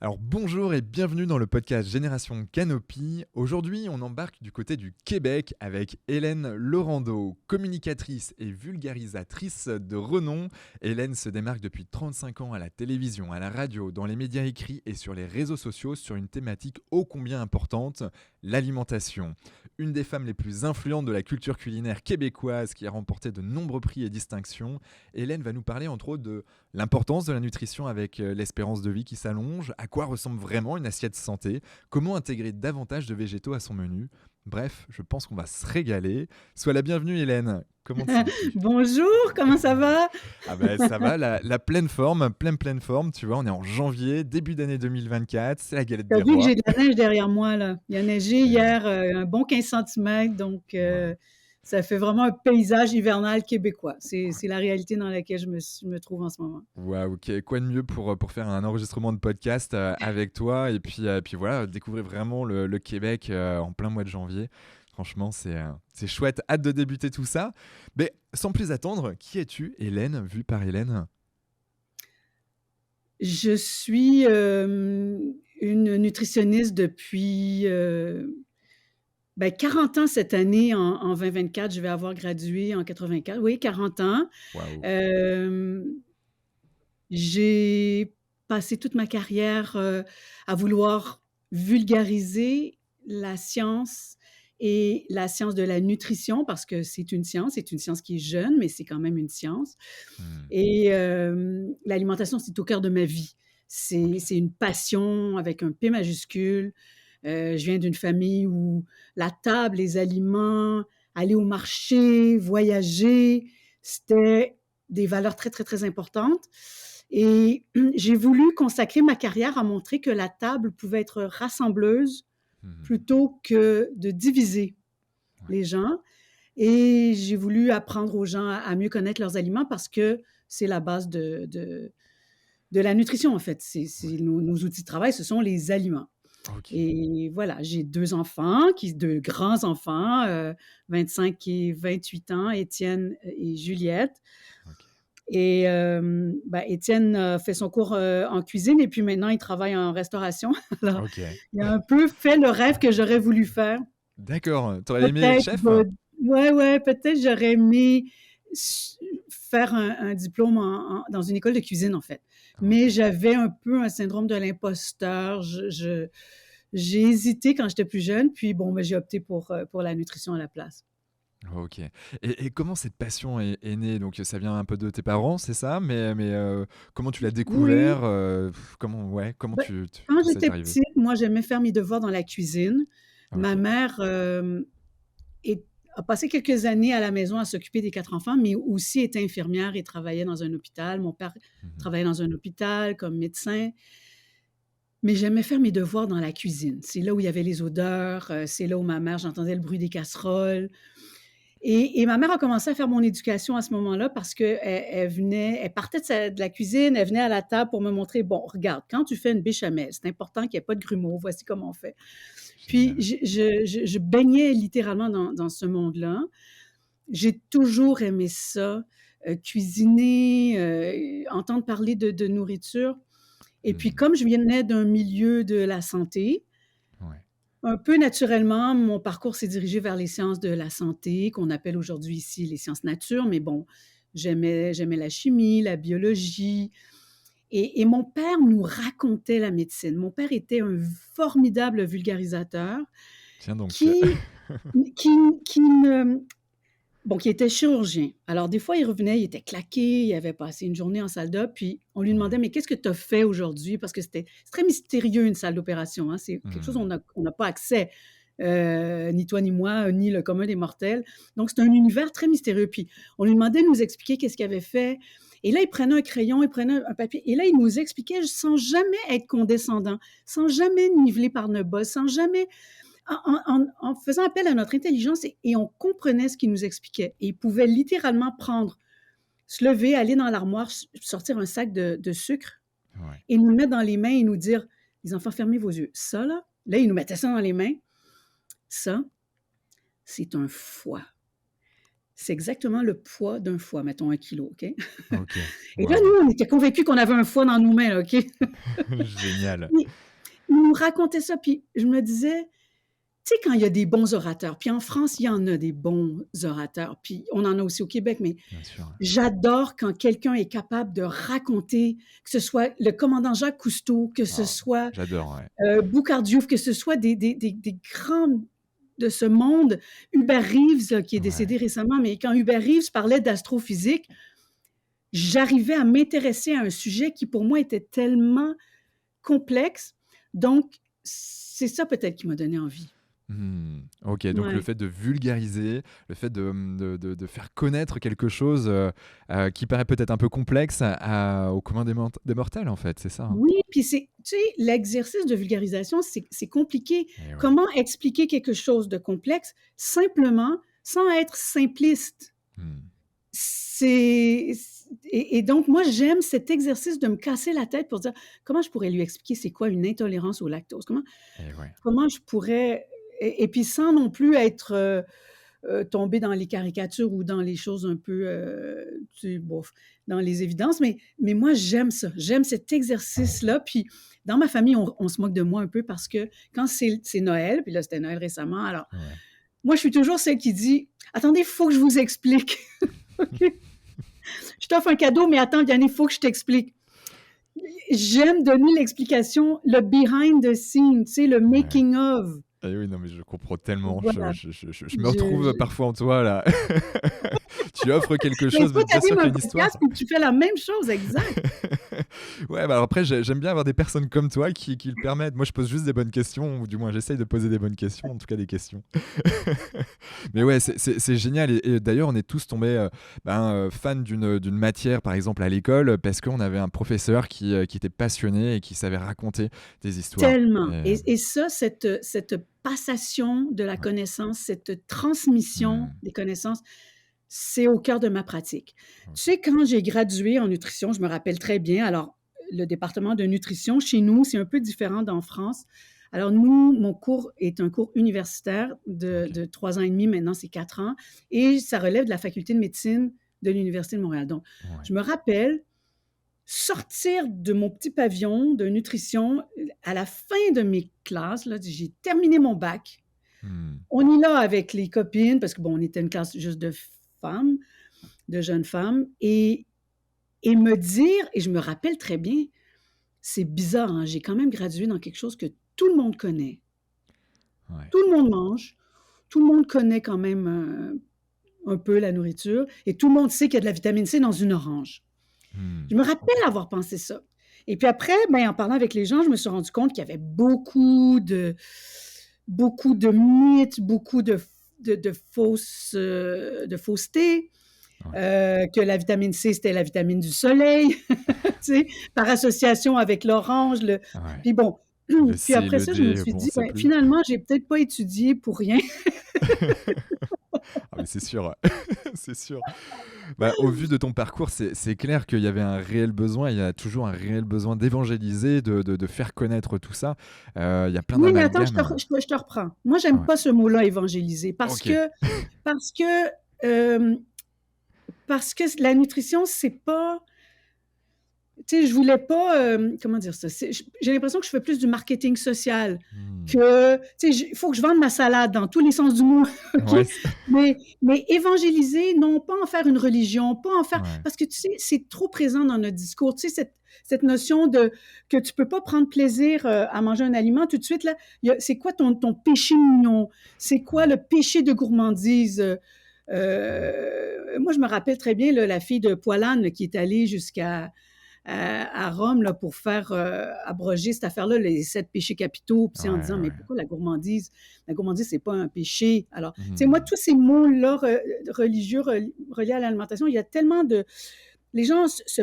Alors bonjour et bienvenue dans le podcast Génération Canopy. Aujourd'hui, on embarque du côté du Québec avec Hélène Laurando, communicatrice et vulgarisatrice de renom. Hélène se démarque depuis 35 ans à la télévision, à la radio, dans les médias écrits et sur les réseaux sociaux sur une thématique ô combien importante, l'alimentation. Une des femmes les plus influentes de la culture culinaire québécoise qui a remporté de nombreux prix et distinctions, Hélène va nous parler entre autres de l'importance de la nutrition avec l'espérance de vie qui s'allonge, à quoi ressemble vraiment une assiette santé, comment intégrer davantage de végétaux à son menu. Bref, je pense qu'on va se régaler. Sois la bienvenue Hélène, comment te sens-tu? Bonjour, comment ça va? Ah ben ça va, la pleine forme, pleine forme, tu vois, on est en janvier, début d'année 2024, c'est la galette Tu as des vu que rois. j'ai de la neige derrière moi, là. Il a neigé Eh ouais, hier un bon 15 centimètres, donc waouh. ça fait vraiment un paysage hivernal québécois. C'est la réalité dans laquelle je me trouve en ce moment. Waouh, ok, quoi de mieux pour faire un enregistrement de podcast avec toi et puis voilà, découvrir vraiment le Québec en plein mois de janvier. Franchement, c'est chouette, hâte de débuter tout ça. Mais sans plus attendre, qui es-tu, Hélène, vue par Hélène? Je suis une nutritionniste depuis 40 ans cette année, en 2024. Je vais avoir gradué en 84. Oui, 40 ans. Waouh. Euh, J'ai passé toute ma carrière à vouloir vulgariser la science et la science de la nutrition parce que c'est une science qui est jeune, mais c'est quand même une science. Hmm, Et l'alimentation, c'est au cœur de ma vie. ok. C'est une passion avec un P majuscule. Je viens d'une famille où la table, les aliments, aller au marché, voyager, c'était des valeurs très, très, très importantes. Et j'ai voulu consacrer ma carrière à montrer que la table pouvait être rassembleuse Hmm, plutôt que de diviser ouais. les gens. Et j'ai voulu apprendre aux gens à mieux connaître leurs aliments parce que c'est la base de la nutrition, en fait. Ouais. Nos outils de travail, ce sont les aliments. Ok. Et voilà, j'ai deux enfants, deux grands enfants, 25 et 28 ans, Étienne et Juliette. Ok. Et Étienne fait son cours en cuisine et puis maintenant il travaille en restauration. Alors, Ok. il a un peu fait le rêve que j'aurais voulu faire. D'accord. T'aurais aimé être Peut-être, chef? ouais, ouais, peut-être j'aurais aimé faire un diplôme dans une école de cuisine, en fait. Mais Ok. j'avais un peu un syndrome de l'imposteur. J'ai hésité quand j'étais plus jeune, puis bon, j'ai opté pour la nutrition à la place. Ok. Et comment cette passion est née? Donc ça vient un peu de tes parents, c'est ça? Mais comment tu l'as Oui, découvert? Comment, ouais, comment ben, quand ça t'est j'étais arrivé? petite, moi, j'aimais faire mes devoirs dans la cuisine. Ok. Ma mère est- a passé quelques années à la maison à s'occuper des quatre enfants, mais aussi était infirmière et travaillait dans un hôpital. Mon père Mhm. travaillait dans un hôpital comme médecin. Mais j'aimais faire mes devoirs dans la cuisine. C'est là où il y avait les odeurs, c'est là où ma mère, j'entendais le bruit des casseroles. Et ma mère a commencé à faire mon éducation à ce moment-là parce qu'elle elle partait de la cuisine, elle venait à la table pour me montrer, bon, regarde, quand tu fais une béchamel, c'est important qu'il n'y ait pas de grumeaux, voici comment on fait. Puis Génial. je baignais littéralement dans ce monde-là. J'ai toujours aimé ça, cuisiner, entendre parler de nourriture. Et puis, Mhm. comme je venais d'un milieu de la santé, Ouais. un peu naturellement, mon parcours s'est dirigé vers les sciences de la santé, qu'on appelle aujourd'hui ici les sciences nature, mais bon, j'aimais la chimie, la biologie. Et mon père nous racontait la médecine. Mon père était un formidable vulgarisateur Tiens donc. qui, qui, qui ne, bon, qui était chirurgien. Alors, des fois, il revenait, il était claqué, il avait passé une journée en salle d'op, puis on lui demandait, Ouais. mais qu'est-ce que tu as fait aujourd'hui? Parce que c'est très mystérieux, une salle d'opération. Hein? C'est quelque chose Mhm. on n'a pas accès, ni toi, ni moi, ni le commun des mortels. Donc, c'est un univers très mystérieux. Puis, on lui demandait de nous expliquer qu'est-ce qu'il avait fait. Et là, il prenait un crayon, il prenait un papier, et là, il nous expliquait sans jamais être condescendant, sans jamais niveler par nos bas, sans jamais en faisant appel à notre intelligence et on comprenait ce qu'il nous expliquait. Et il pouvait littéralement prendre, se lever, aller dans l'armoire, sortir un sac de sucre Ouais. et nous le mettre dans les mains et nous dire, les enfants, fermez vos yeux. Ça, là, il nous mettait ça dans les mains. Ça, c'est un foie. c'est exactement le poids d'un foie, mettons 1 kilo, OK? OK. Et là, Waouh! nous, on était convaincus qu'on avait un foie dans nos mains, là, OK? Génial. Puis, il nous racontait ça, puis je me disais, tu sais, quand il y a des bons orateurs, puis en France, il y en a des bons orateurs, puis on en a aussi au Québec, mais Bien sûr. j'adore quand quelqu'un est capable de raconter, que ce soit le commandant Jacques Cousteau, que ce Ah, soit j'adore, ouais. Boucard Diouf, que ce soit des grands de ce monde. Hubert Reeves, là, qui est Ouais. décédé récemment, mais quand Hubert Reeves parlait d'astrophysique, j'arrivais à m'intéresser à un sujet qui, pour moi, était tellement complexe. Donc, c'est ça peut-être qui m'a donné envie. Mmh. OK, donc le Ouais. fait de vulgariser, le fait de faire connaître quelque chose, qui paraît peut-être un peu complexe au commun des mortels, en fait, c'est ça, hein? Oui, puis c'est tu sais, l'exercice de vulgarisation, c'est compliqué. Eh ouais. Comment expliquer quelque chose de complexe simplement, sans être simpliste? Mmh. C'est et donc moi, j'aime cet exercice de me casser la tête pour dire: «Comment je pourrais lui expliquer c'est quoi une intolérance au lactose? Eh ouais. Comment je pourrais» et puis sans non plus être, tomber dans les caricatures ou dans les choses un peu, tu sais, bof, dans les évidences, mais moi, j'aime ça. J'aime cet exercice-là, puis dans ma famille, on se moque de moi un peu parce que quand c'est Noël, puis là, c'était Noël récemment, alors Ouais. moi, je suis toujours celle qui dit: «Attendez, il faut que je vous explique, OK? Je t'offre un cadeau, mais attends, Vianney, il faut que je t'explique». J'aime donner l'explication, le behind the scene, tu sais, le Ouais. making of. Eh oui, non, mais je comprends tellement. Voilà. Je me retrouve Je parfois en toi, là. Tu offres quelque mais chose, mais toi, tu bien sûr animes qu'il y un a une histoire. podcast, puis tu fais la même chose, exact. Ouais, bah, alors après, j'aime bien avoir des personnes comme toi qui le permettent. Moi, je pose juste des bonnes questions, ou du moins, j'essaye de poser des bonnes questions, en tout cas des questions. Mais ouais, c'est génial. Et d'ailleurs, on est tous tombés fans d'une matière, par exemple, à l'école, parce qu'on avait un professeur qui était passionné et qui savait raconter des histoires. Tellement. Et, Et ça, cette passation de la ouais. connaissance, cette transmission Hmm, des connaissances, c'est au cœur de ma pratique. Tu ok. sais, quand j'ai gradué en nutrition, je me rappelle très bien, alors le département de nutrition chez nous, c'est un peu différent d'en France. Alors nous, mon cours est un cours universitaire Ok. de 3 ans et demi, maintenant c'est 4 ans, et ça relève de la faculté de médecine de l'Université de Montréal. Donc, Ouais. je me rappelle sortir de mon petit pavillon de nutrition à la fin de mes classes, là, j'ai terminé mon bac. Hmm, On y là avec les copines, parce que bon, on était une classe juste de femmes, de jeunes femmes, et me dire, et je me rappelle très bien, c'est bizarre, hein, j'ai quand même gradué dans quelque chose que tout le monde connaît. ouais. Tout le monde mange, tout le monde connaît quand même un peu la nourriture, et tout le monde sait qu'il y a de la vitamine C dans une orange. Hmm, Je me rappelle avoir pensé ça. Et puis après, ben, en parlant avec les gens, je me suis rendu compte qu'il y avait beaucoup de mythes, beaucoup de fausseté, ouais. que la vitamine C, c'était la vitamine du soleil, tu sais, par association avec l'orange. Ouais. Puis bon, Le puis C et après le ça, je me D, suis bon, on dit, sait ben, plus. finalement, j'ai peut-être pas étudié pour rien. Ah, mais c'est sûr, c'est sûr. Bah, au vu de ton parcours, c'est clair qu'il y avait un réel besoin, il y a toujours un réel besoin d'évangéliser, de faire connaître tout ça. Il y a plein Oui, mais attends, je te, d'amalgames. je te reprends. Moi, j'aime Ouais. pas ce mot-là, évangéliser, parce Ok. que Parce que, hem, parce que la nutrition, c'est pas tu sais, je voulais pas, comment dire ça? J'ai l'impression que je fais plus du marketing social Hmm. que, tu sais, il faut que je vende ma salade dans tous les sens du mot, OK? Ouais. Mais évangéliser, non, pas en faire une religion, pas en faire Ouais. parce que, tu sais, c'est trop présent dans notre discours. Tu sais, cette notion de que tu peux pas prendre plaisir, à manger un aliment tout de suite, là, c'est quoi ton péché mignon? C'est quoi Ouais. le péché de gourmandise? Ouais. Moi, je me rappelle très bien, là, la fille de Poilane qui est allée jusqu'à à Rome là, pour faire abroger cette affaire-là, les 7 péchés capitaux, puis en Ouais. disant, mais Ouais. pourquoi la gourmandise? La gourmandise, c'est pas un péché. Alors, tu sais, moi, Hmm. tous ces mots-là religieux reliés à l'alimentation, il y a tellement de... Les gens se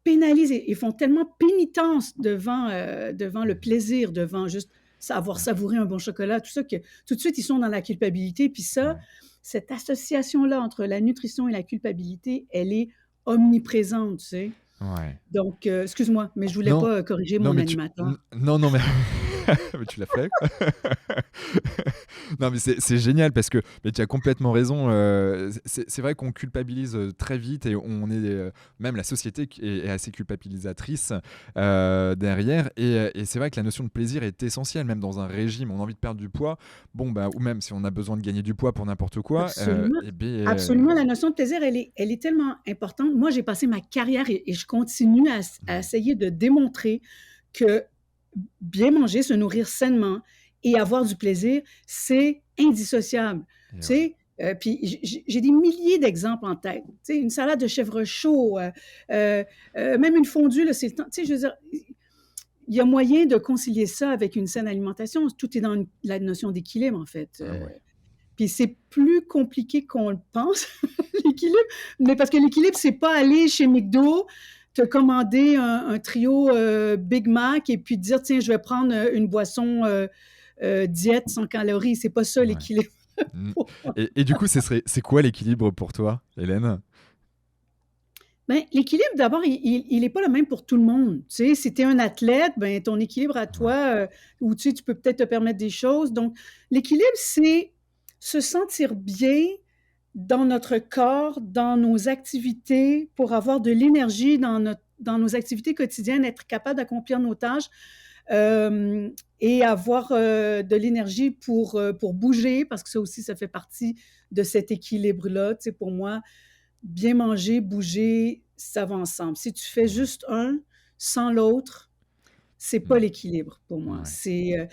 pénalisent et font tellement pénitence devant le Hmm. plaisir, devant juste avoir Ouais. savouré un bon chocolat, tout ça, que tout de suite, ils sont dans la culpabilité. Puis ça, Ouais. cette association-là entre la nutrition et la culpabilité, elle est omniprésente, tu sais. Ouais. Donc, excuse-moi, mais je voulais Non, pas corriger non, mon mais animateur. non, non, mais Mais tu l'as fait. Non, mais c'est génial parce que mais tu as complètement raison. C'est vrai qu'on culpabilise très vite et on est même la société est assez culpabilisatrice derrière. Et c'est vrai que la notion de plaisir est essentielle, même dans un régime. On a envie de perdre du poids, bon bah ou même si on a besoin de gagner du poids pour n'importe quoi. Absolument. Et bien Absolument, la notion de plaisir, elle est tellement importante. Moi, j'ai passé ma carrière et je continue à essayer de démontrer que bien manger, se nourrir sainement et avoir du plaisir, c'est indissociable. Tu ouais. sais, puis j'ai des milliers d'exemples en tête. Tu sais, une salade de chèvre chaud, même une fondue, là, c'est le temps. Tu sais, je veux dire, il y a moyen de concilier ça avec une saine alimentation. Tout est dans la notion d'équilibre, en fait. Ah ouais. Puis c'est plus compliqué qu'on le pense, l'équilibre. Mais parce que l'équilibre, c'est pas aller chez McDo, te commander un trio Big Mac et puis te dire, tiens, je vais prendre une boisson diète sans calories. C'est pas ça Ouais. l'équilibre. Mm. Et du coup, c'est quoi l'équilibre pour toi, Hélène? Ben, l'équilibre, d'abord, il est pas le même pour tout le monde. Tu sais, si tu es un athlète, ben, ton équilibre à Ouais. toi, où tu peux peut-être te permettre des choses. Donc, l'équilibre, c'est se sentir bien dans notre corps, dans nos activités, pour avoir de l'énergie dans nos activités quotidiennes, être capable d'accomplir nos tâches et avoir de l'énergie pour bouger, parce que ça aussi, ça fait partie de cet équilibre-là. Tu sais, pour moi, bien manger, bouger, ça va ensemble. Si tu fais Ouais. juste un sans l'autre, c'est pas Mm. l'équilibre pour moi. Ouais. C'est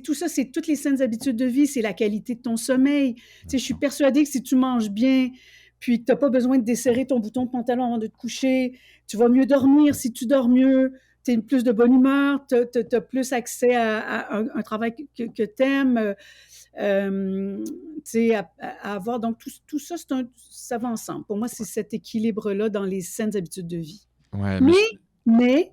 tout ça, c'est toutes les saines habitudes de vie, c'est la qualité de ton sommeil. Tu Bien sais, je suis sûr. persuadée que si tu manges bien, puis que tu n'as pas besoin de desserrer ton bouton de pantalon avant de te coucher, tu vas mieux dormir. Si tu dors mieux, tu es plus de bonne humeur, tu as plus accès à un travail que tu aimes. À avoir. Donc, tout ça, ça va ensemble. Pour moi, c'est cet équilibre-là dans les saines habitudes de vie. Ouais, mais Mais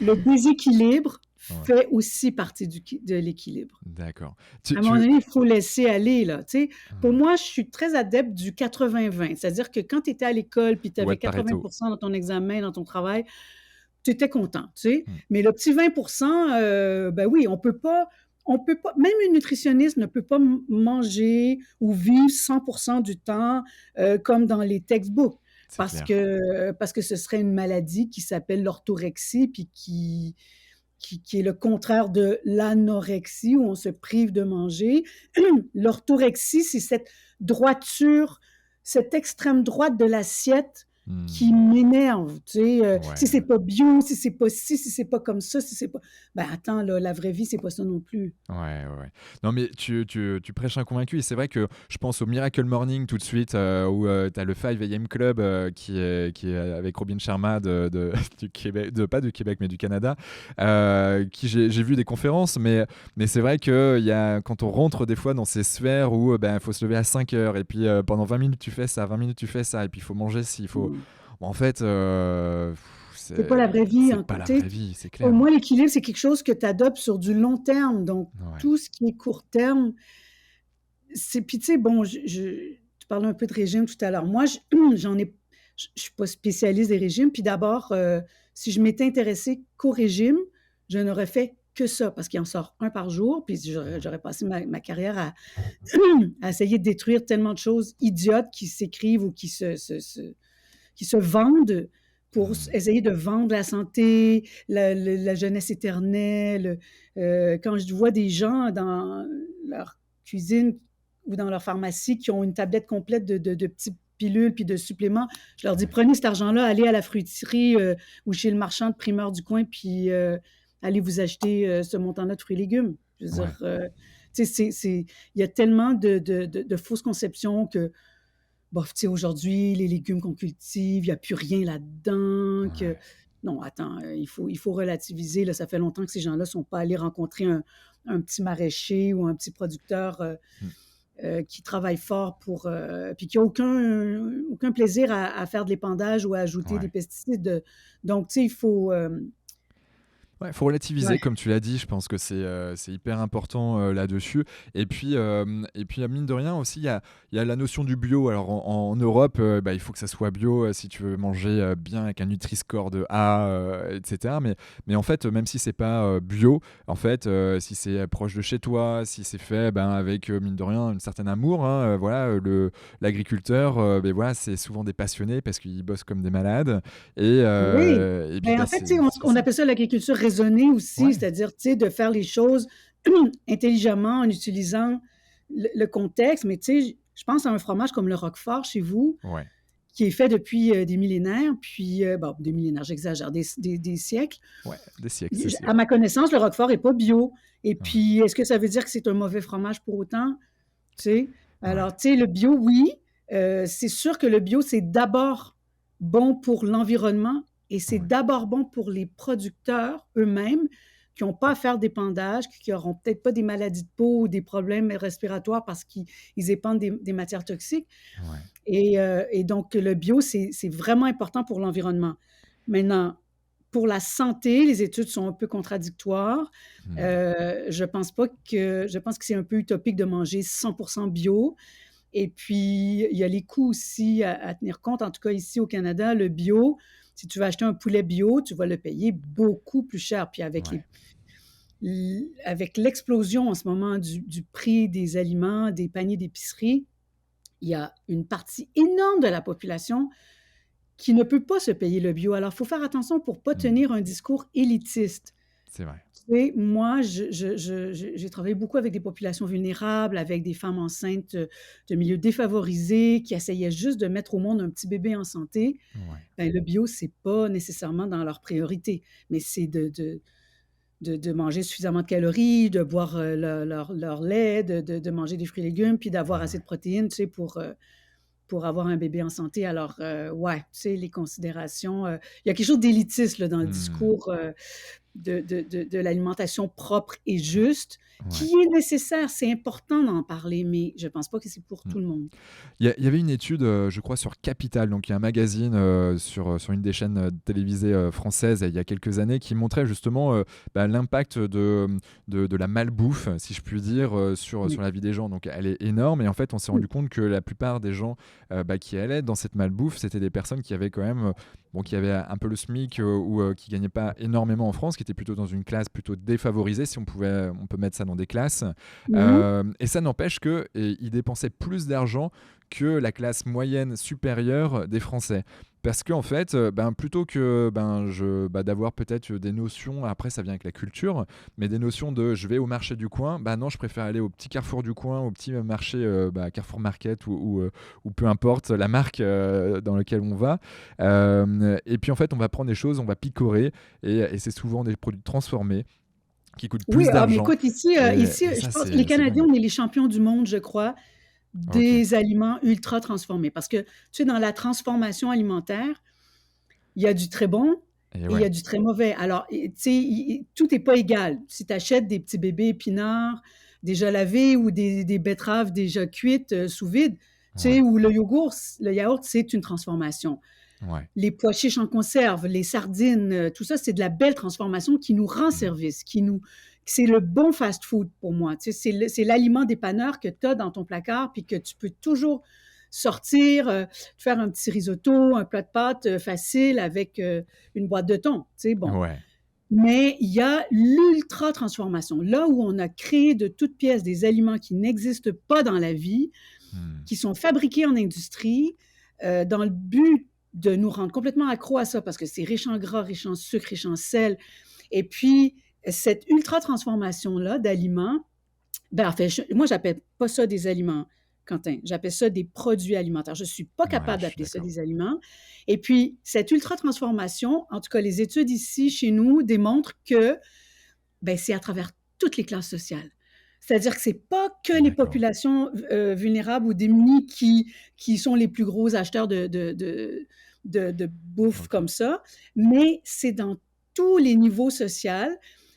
le déséquilibre ouais. fait aussi partie de l'équilibre. D'accord. À un moment donné, il faut laisser aller, là. Tu sais, pour Ouais. moi, je suis très adepte du 80-20. C'est-à-dire que quand tu étais à l'école puis tu Loi avais de Pareto. 80% dans ton examen, dans ton travail, tu étais content, tu sais. Mm. Mais le petit 20%, ben oui, on peut pas, même une nutritionniste ne peut pas manger ou vivre 100% du temps comme dans les textbooks C'est clair. parce que ce serait une maladie qui s'appelle l'orthorexie puis qui est le contraire de l'anorexie où on se prive de manger. L'orthorexie, c'est cette droiture, cette extrême droite de l'assiette qui Mm. m'énerve, tu sais, si Ouais. c'est pas bio, si c'est pas ci, si c'est pas comme ça, si c'est pas... Ben attends, là, la vraie vie, c'est pas ça non plus. Ouais, ouais, ouais. Non, mais tu prêches un convaincu. Et c'est vrai que je pense au Miracle Morning tout de suite, où tu as le 5 AM Club qui est avec Robin Sharma du Québec, pas du Québec, mais du Canada, qui j'ai vu des conférences. Mais c'est vrai que quand on rentre des fois dans ces sphères où il faut se lever à 5 heures, et puis pendant 20 minutes tu fais ça, 20 minutes tu fais ça, et puis il faut manger s'il faut. Mm. Bon, en fait, C'est pas la vraie vie. c'est Hein. pas la Tu sais, vraie vie, c'est au clair. moins, l'équilibre, c'est quelque chose que tu adoptes sur du long terme. Donc, Ouais. tout ce qui est court terme, c'est... Puis, tu sais, bon, tu parlais un peu de régime tout à l'heure. Moi, je suis pas spécialiste des régimes. Puis d'abord, si je m'étais intéressée qu'au régime, je n'aurais fait que ça, parce qu'il en sort un par jour. Puis j'aurais passé ma carrière à essayer de détruire tellement de choses idiotes qui s'écrivent ou qui se vendent pour Mm. essayer de vendre la santé, la jeunesse éternelle. Quand je vois des gens dans leur cuisine ou dans leur pharmacie qui ont une tablette complète de petites pilules puis de suppléments, je leur dis, Ouais. prenez cet argent-là, allez à la fruiterie ou chez le marchand de primeur du coin, puis allez vous acheter ce montant-là de fruits et légumes. Je veux Ouais. dire, tu sais, il y a tellement de fausses conceptions que bof, tu sais, aujourd'hui, les légumes qu'on cultive, il n'y a plus rien là-dedans. Que... Ouais. Non, attends, il faut relativiser. Là, ça fait longtemps que ces gens-là ne sont pas allés rencontrer un petit maraîcher ou un petit producteur Mm. qui travaille fort puis qui n'a aucun plaisir à faire de l'épandage ou à ajouter des Ouais. pesticides. Donc, tu sais, il faut... Ouais, faut relativiser, Ouais, comme tu l'as dit. Je pense que c'est hyper important là-dessus. Et puis, mine de rien aussi, il y a la notion du bio. Alors, en Europe, bah, il faut que ça soit bio si tu veux manger bien avec un Nutri-Score de A, etc. Mais en fait, même si c'est pas bio, en fait, si c'est proche de chez toi, si c'est fait ben, avec, mine de rien, un certain amour, hein, voilà, l'agriculteur, ben, voilà, c'est souvent des passionnés parce qu'ils bossent comme des malades. oui. Et puis, Ben, bah, en fait, tu sais, c'est on ça. appelle ça l'agriculture raisonnée aussi, Ouais, c'est-à-dire, tu sais, de faire les choses intelligemment en utilisant le contexte. Mais tu sais, je pense à un fromage comme le Roquefort chez vous, ouais, qui est fait depuis des millénaires, puis, bon, des millénaires, j'exagère, des siècles. ouais, des siècles, c'est À sûr. ma connaissance, le Roquefort n'est pas bio. Et Ouais, puis, est-ce que ça veut dire que c'est un mauvais fromage pour autant? Tu sais? ouais, Alors, tu sais, le bio, oui. C'est sûr que le bio, c'est d'abord bon pour l'environnement et c'est ouais, d'abord bon pour les producteurs eux-mêmes qui n'ont pas à faire d'épandage, qui n'auront peut-être pas des maladies de peau ou des problèmes respiratoires parce qu'ils épandent des matières toxiques. ouais. Et donc, le bio, c'est vraiment important pour l'environnement. Maintenant, pour la santé, les études sont un peu contradictoires. Mmh. Je pense que c'est un peu utopique de manger 100% bio. Et puis, il y a les coûts aussi à tenir compte. En tout cas, ici au Canada, le bio, si tu veux acheter un poulet bio, tu vas le payer beaucoup plus cher. Puis Ouais. avec l'explosion en ce moment du prix des aliments, des paniers d'épicerie, il y a une partie énorme de la population qui ne peut pas se payer le bio. Alors, il faut faire attention pour ne pas Mmh. tenir un discours élitiste. C'est vrai. Tu sais, moi, j'ai travaillé beaucoup avec des populations vulnérables, avec des femmes enceintes de milieux défavorisés qui essayaient juste de mettre au monde un petit bébé en santé. Ouais. Ben, le bio, c'est pas nécessairement dans leur priorité, mais c'est de manger suffisamment de calories, de boire leur lait, de manger des fruits et légumes, puis d'avoir assez Ouais. de protéines, tu sais, pour avoir un bébé en santé. Alors, ouais, tu sais, les considérations. Il y a quelque chose d'élitiste là, dans le Mmh. discours de l'alimentation propre et juste, Ouais. qui est nécessaire. C'est important d'en parler, mais je ne pense pas que c'est pour Mmh. tout le monde. Il y avait une étude, je crois sur Capital, donc il y a un magazine, sur une des chaînes, télévisées, françaises, il y a quelques années, qui montrait justement, bah, l'impact de la malbouffe, si je puis dire, sur Oui. la vie des gens. Donc elle est énorme et en fait, on s'est rendu compte que la plupart des gens, bah, qui allaient dans cette malbouffe, c'était des personnes qui avaient quand même, bon, qui avaient un peu le SMIC, ou qui gagnaient pas énormément en France, qui étaient plutôt dans une classe plutôt défavorisée, si on peut mettre ça dans des classes. Mhm. Et ça n'empêche qu'ils dépensaient plus d'argent que la classe moyenne supérieure des Français. Parce qu'en fait, ben, plutôt que d'avoir peut-être des notions, après ça vient avec la culture, mais des notions de je vais au marché du coin, bah non, je préfère aller au petit carrefour du coin, au petit marché Carrefour Market ou peu importe la marque dans laquelle on va. Et puis en fait, on va prendre des choses, on va picorer, et c'est souvent des produits transformés qui coûtent Oui, plus ah, mais d'argent. écoute, ici, Et je ça, pense que les c'est Canadiens, dingue. on est les champions du monde, je crois, Ok. des aliments ultra transformés. Parce que, tu sais, dans la transformation alimentaire, il y a du très bon Et et il y a ouais. du très mauvais. Alors, tu sais, tout n'est pas égal. Si tu achètes des petits bébés épinards déjà lavés ou des betteraves déjà cuites sous vide, tu sais, Ouais. ou le yaourt, c'est une transformation. Ouais. Les pois chiches en conserve, les sardines, tout ça, c'est de la belle transformation qui nous rend Mmh. service, c'est le bon fast-food pour moi. Tu sais, c'est l'aliment dépanneur que tu as dans ton placard, puis que tu peux toujours sortir, faire un petit risotto, un plat de pâtes facile avec une boîte de thon. Tu sais, bon. Ouais. Mais il y a l'ultra transformation, là où on a créé de toutes pièces des aliments qui n'existent pas dans la vie, Mmh. qui sont fabriqués en industrie dans le but de nous rendre complètement accro à ça parce que c'est riche en gras, riche en sucre, riche en sel. Et puis, cette ultra-transformation-là d'aliments, ben, en fait, moi, j'appelle pas ça des aliments, Quentin. J'appelle ça des produits alimentaires. Je ne suis pas Ouais, capable je suis d'appeler ça d'accord. des aliments. Et puis, cette ultra-transformation, en tout cas, les études ici, chez nous, démontrent que ben, c'est à travers toutes les classes sociales. C'est-à-dire que ce n'est pas que les D'accord. populations vulnérables ou démunies qui sont les plus gros acheteurs de bouffe OK. comme ça, mais c'est dans tous les niveaux sociaux.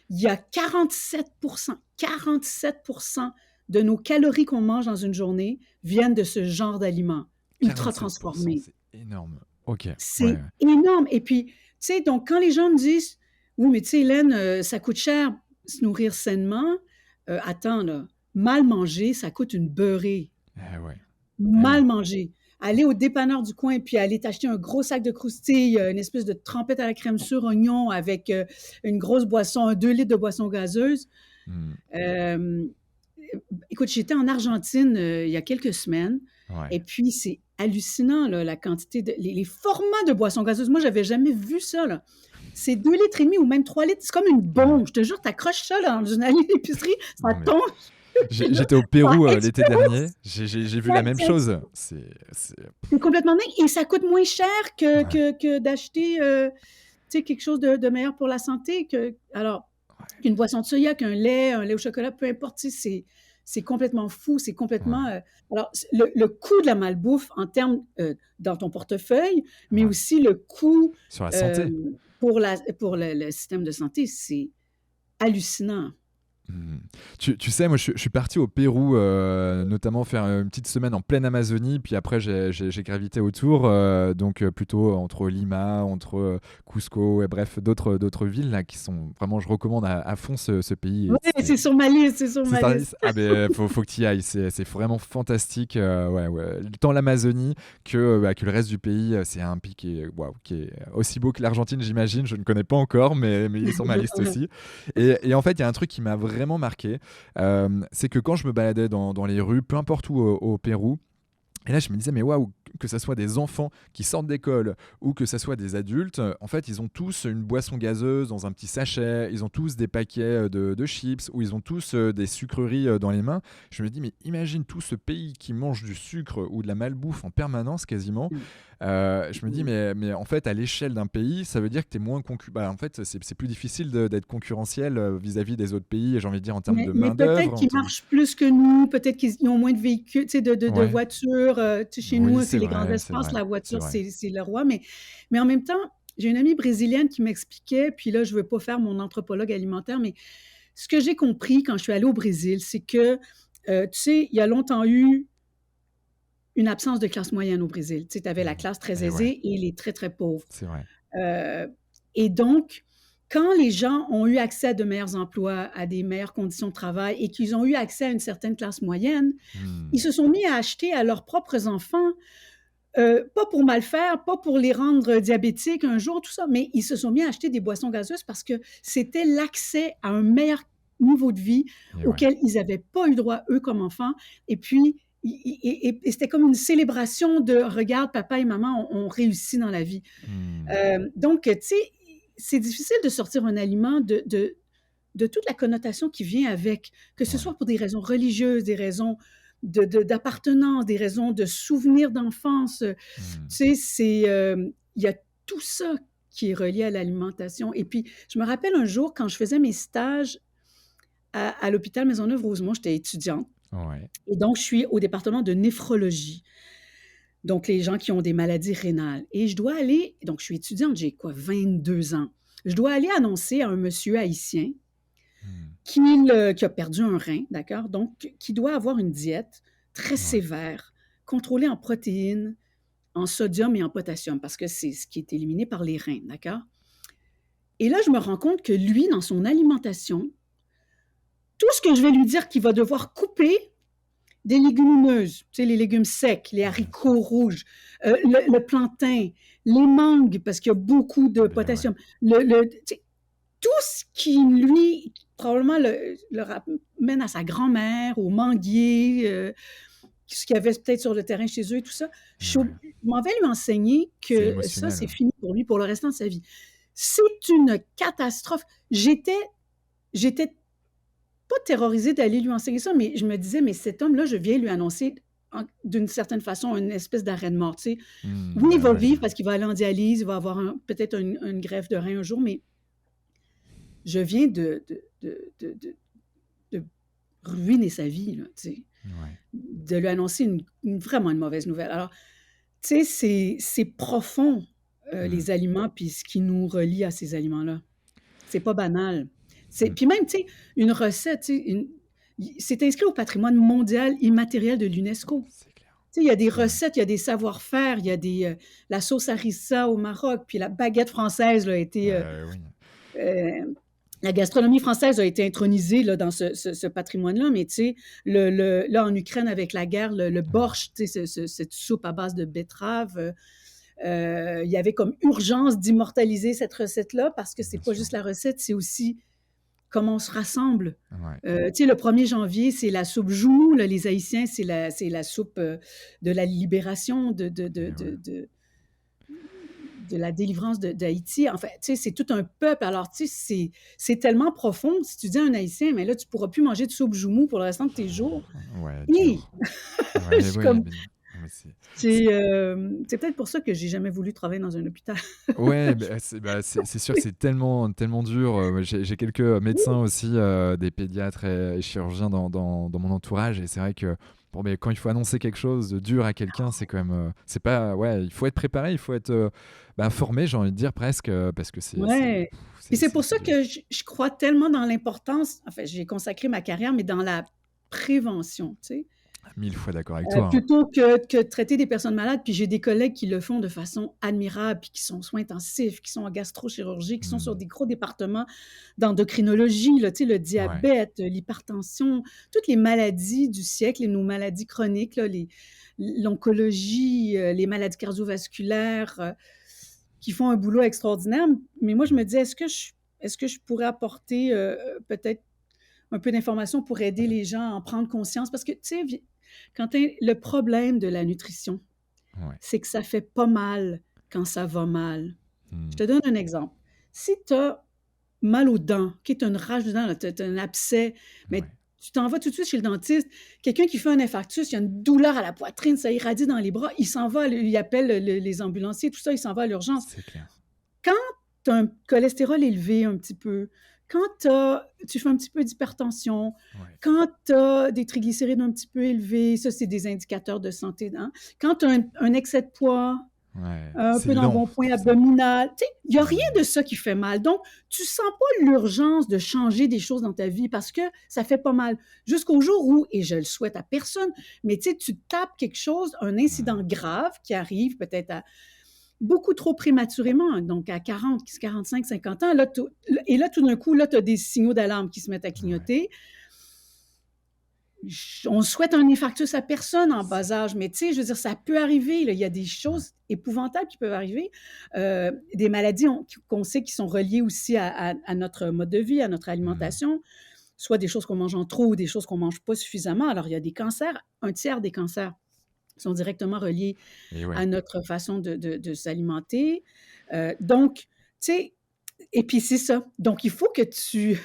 Il y a 47% de nos calories qu'on mange dans une journée viennent de ce genre d'aliments ultra 47, transformés. c'est énorme. OK. Ouais, C'est ouais. énorme. Et puis, tu sais, donc quand les gens me disent, Oui, mais tu sais, Hélène, ça coûte cher se nourrir sainement. Attends, là, mal manger, ça coûte une beurrée. Eh ouais, eh ouais. Mal manger. Aller au dépanneur du coin, puis aller t'acheter un gros sac de croustilles, une espèce de trempette à la crème sur oignon avec une grosse boisson, un 2 litres de boisson gazeuse. Hmm. Euh, Écoute, j'étais en Argentine il y a quelques semaines, Ouais. et puis c'est hallucinant, là, la quantité les formats de boissons gazeuses. Moi, j'avais jamais vu ça, là. C'est 2 litres et demi ou même 3 litres. C'est comme une Ouais. bombe. Je te jure, t'accroches ça là, dans une allée d'épicerie, ça Non, mais tombe, puis là, j'étais au ça Pérou l'été dernier. explose. J'ai vu la même chose. C'est... C'est complètement dingue. Et ça coûte moins cher Ouais, que d'acheter tu sais, quelque chose de meilleur pour la santé. Alors, ouais, qu'une boisson de soya, un lait au chocolat, peu importe, tu sais, c'est complètement fou. C'est complètement. ouais, Alors, le coût de la malbouffe en termes dans ton portefeuille, mais ouais. aussi le coût Sur la euh, santé. pour le système de santé, c'est hallucinant. Mhm. Tu sais, moi, je suis parti au Pérou, notamment faire une petite semaine en pleine Amazonie, puis après, j'ai gravité autour, donc plutôt entre Lima, entre Cusco, et bref, d'autres villes là, qui sont vraiment, je recommande à fond ce pays. Oui, c'est sur ma liste, c'est sur C'est ma service. liste. Ah ben faut que tu y ailles, c'est vraiment fantastique. Ouais, ouais. Tant l'Amazonie que le reste du pays, c'est un pays qui est, waouh, qui est aussi beau que l'Argentine, j'imagine. Je ne connais pas encore, mais il est sur ma liste aussi. Et en fait, il y a un truc qui m'a vraiment marqué, c'est que quand je me baladais dans les rues, peu importe où au Pérou, et là, je me disais, mais waouh, que ce soit des enfants qui sortent d'école ou que ce soit des adultes, en fait, ils ont tous une boisson gazeuse dans un petit sachet, ils ont tous des paquets de chips ou ils ont tous des sucreries dans les mains. Je me dis, mais imagine tout ce pays qui mange du sucre ou de la malbouffe en permanence quasiment. Je me dis, mais en fait, à l'échelle d'un pays, ça veut dire que tu es moins bah, en fait, c'est plus difficile d'être concurrentiel vis-à-vis des autres pays, j'ai envie de dire, en termes de Mais peut-être main-d'œuvre. qu'ils marchent plus que nous, peut-être qu'ils ont moins de véhicules, tu sais, de Ouais, voitures. Tu sais, chez oui, nous, c'est c'est les grands vrai, c'est espaces, vrai, la c'est voiture, vrai. c'est le roi. Mais en même temps, j'ai une amie brésilienne qui m'expliquait, puis là, je ne veux pas faire mon anthropologue alimentaire, mais ce que j'ai compris quand je suis allée au Brésil, c'est que, tu sais, il y a longtemps eu une absence de classe moyenne au Brésil. Tu sais, avais la Mhm. classe très Et ouais, aisée et les très, très pauvres. c'est vrai. Euh, et donc, quand les gens ont eu accès à de meilleurs emplois, à des meilleures conditions de travail et qu'ils ont eu accès à une certaine classe moyenne, ils Hmm. se sont mis à acheter à leurs propres enfants, pas pour mal faire, pas pour les rendre diabétiques un jour, tout ça, mais ils se sont mis à acheter des boissons gazeuses parce que c'était l'accès à un meilleur niveau de vie Et ouais. auquel ils n'avaient pas eu droit, eux, comme enfants. Et puis, et c'était comme une célébration de regarde, papa et maman ont réussi dans la vie. Hmm. Donc, tu sais, c'est difficile de sortir un aliment de toute la connotation qui vient avec, que ce Ouais. soit pour des raisons religieuses, des raisons d'appartenance, des raisons de souvenirs d'enfance. Hmm. Tu sais, il y a tout ça qui est relié à l'alimentation. Et puis, je me rappelle un jour, quand je faisais mes stages à l'hôpital Maisonneuve-Rosemont, j'étais étudiante. Ouais. Et donc, je suis au département de néphrologie. Donc, les gens qui ont des maladies rénales. Et je dois aller, donc je suis étudiante, j'ai quoi, 22 ans. Je dois aller annoncer à un monsieur haïtien Hmm. qui a perdu un rein, d'accord? Donc, qui doit avoir une diète très Ouais. sévère, contrôlée en protéines, en sodium et en potassium, parce que c'est ce qui est éliminé par les reins, d'accord? Et là, je me rends compte que lui, dans son alimentation, tout ce que je vais lui dire qu'il va devoir couper, des légumineuses, tu sais, les légumes secs, les Bien sûr. haricots rouges, le plantain, les mangues, parce qu'il y a beaucoup de Ben ouais. potassium. Tu sais, tout ce qui, lui, probablement le ramène à sa grand-mère, au manguier, ce qu'il y avait peut-être sur le terrain chez eux et tout ça. Je Ouais. m'en vais lui enseigner C'est que ça, c'est émotionnel. fini pour lui pour le restant de sa vie. C'est une catastrophe. J'étais pas terrorisée d'aller lui enseigner ça, mais je me disais, mais cet homme-là, je viens lui annoncer d'une certaine façon une espèce d'arrêt de mort. Tu sais. Hmm. Oui, il Ben va ouais. vivre parce qu'il va aller en dialyse, il va avoir peut-être une greffe de rein un jour, mais je viens de ruiner sa vie, là, tu sais, Ouais. de lui annoncer vraiment une mauvaise nouvelle. Alors, tu sais, c'est profond, Hmm. les aliments, puis ce qui nous relie à ces aliments-là. C'est pas banal. Hmm. Puis même, tu sais, une recette, tu sais, c'est inscrit au patrimoine mondial immatériel de l'UNESCO. C'est clair. Tu sais, il y a des Ouais. recettes, il y a des savoir-faire, il y a la sauce harissa au Maroc, puis la baguette française là, a été Oui. La gastronomie française a été intronisée là, dans ce patrimoine-là, mais tu sais, là, en Ukraine, avec la guerre, le borscht, tu sais, cette soupe à base de betterave, il y avait comme urgence d'immortaliser cette recette-là parce que c'est Bien pas sûr. juste la recette, c'est aussi comment on se rassemble. Ouais. Tu sais, le 1er janvier, c'est la soupe Joumou, là, les Haïtiens, c'est la soupe de la libération, Et ouais. de la délivrance d'Haïti. En fait, tu sais, c'est tout un peuple. Alors, tu sais, c'est tellement profond. Si tu dis à un Haïtien, mais là, tu pourras plus manger de soupe Joumou pour le restant de tes jours. Ouais, Hi! dur. Je Ouais, suis ouais, comme, mais non, mais c'est c'est peut-être pour ça que j'ai jamais voulu travailler dans un hôpital. ouais, c'est sûr que c'est tellement, tellement dur. J'ai quelques médecins aussi, des pédiatres et chirurgiens dans mon entourage, et c'est vrai que bon, mais quand il faut annoncer quelque chose de dur à quelqu'un, c'est quand même, c'est pas, ouais, il faut être préparé, il faut être formé, j'ai envie de dire presque, parce que Ouais. Puis c'est pour c'est ça dur. que je crois tellement dans l'importance, enfin, j'ai consacré ma carrière, mais dans la prévention, tu sais. 1000 fois d'accord avec toi, hein. Plutôt que de traiter des personnes malades, puis j'ai des collègues qui le font de façon admirable, puis qui sont aux soins intensifs, qui sont en gastrochirurgie, qui sont sur Hmm. des gros départements d'endocrinologie, là, tu sais, le Ouais, diabète, l'hypertension, toutes les maladies du siècle et nos maladies chroniques, là, l'oncologie, les maladies cardiovasculaires, qui font un boulot extraordinaire. Mais moi, je me dis, est-ce que je pourrais apporter peut-être un peu d'informations pour aider les gens à en prendre conscience? Parce que, tu sais, Quentin, le problème de la nutrition, ouais. c'est que ça fait pas mal quand ça va mal. Je Hmm. te donne un exemple. Si tu as mal aux dents, tu as une rage de dents, tu as un abcès, mais Ouais, tu t'en vas tout de suite chez le dentiste, quelqu'un qui fait un infarctus, il y a une douleur à la poitrine, ça irradie dans les bras, il s'en va, il appelle les ambulanciers, tout ça, il s'en va à l'urgence. c'est clair. Quand tu as un cholestérol élevé un petit peu, quand tu fais un petit peu d'hypertension, Ouais, quand tu as des triglycérides un petit peu élevés, ça, c'est des indicateurs de santé. Hein? Quand tu as un excès de poids, ouais, un c'est peu lent d'embonpoint tout ça. abdominal, tu sais, il n'y a rien Hmm. de ça qui fait mal. Donc, tu sens pas l'urgence de changer des choses dans ta vie parce que ça fait pas mal. Jusqu'au jour où, et je le souhaite à personne, mais tu sais, tu tapes quelque chose, un incident Hmm. grave qui arrive peut-être à beaucoup trop prématurément, donc à 40, 45, 50 ans. Là, et là, tout d'un coup, là, tu as des signaux d'alarme qui se mettent à Ouais, clignoter. On souhaite un infarctus à personne en bas c'est âge, mais tu sais, je veux dire, ça peut arriver. Là. Il y a des ouais. choses épouvantables qui peuvent arriver. Des maladies qu'on sait qui sont reliées aussi à notre mode de vie, à notre Hmm. alimentation, soit des choses qu'on mange en trop ou des choses qu'on ne mange pas suffisamment. Alors, il y a des cancers, un tiers des cancers sont directement reliés Et à ouais. notre façon de s'alimenter. Donc, tu sais, et puis c'est ça. Donc, il faut que tu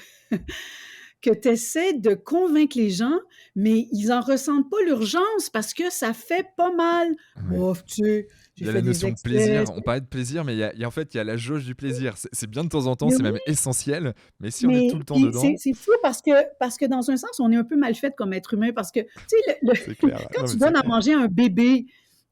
que essaies de convaincre les gens, mais ils n'en ressentent pas l'urgence parce que ça fait pas mal. Ouais. Bof, tu sais, j'ai Il y a fait la des notion de excès. plaisir. On parlait de plaisir, mais en fait, il y a la jauge du plaisir. C'est bien de temps en temps, Mais c'est oui, même essentiel. Mais si on est tout mais le temps puis dedans, c'est fou parce que dans un sens, on est un peu mal fait comme être humain parce que, tu sais, c'est clair. quand Non, mais tu c'est donnes à clair. manger à un bébé,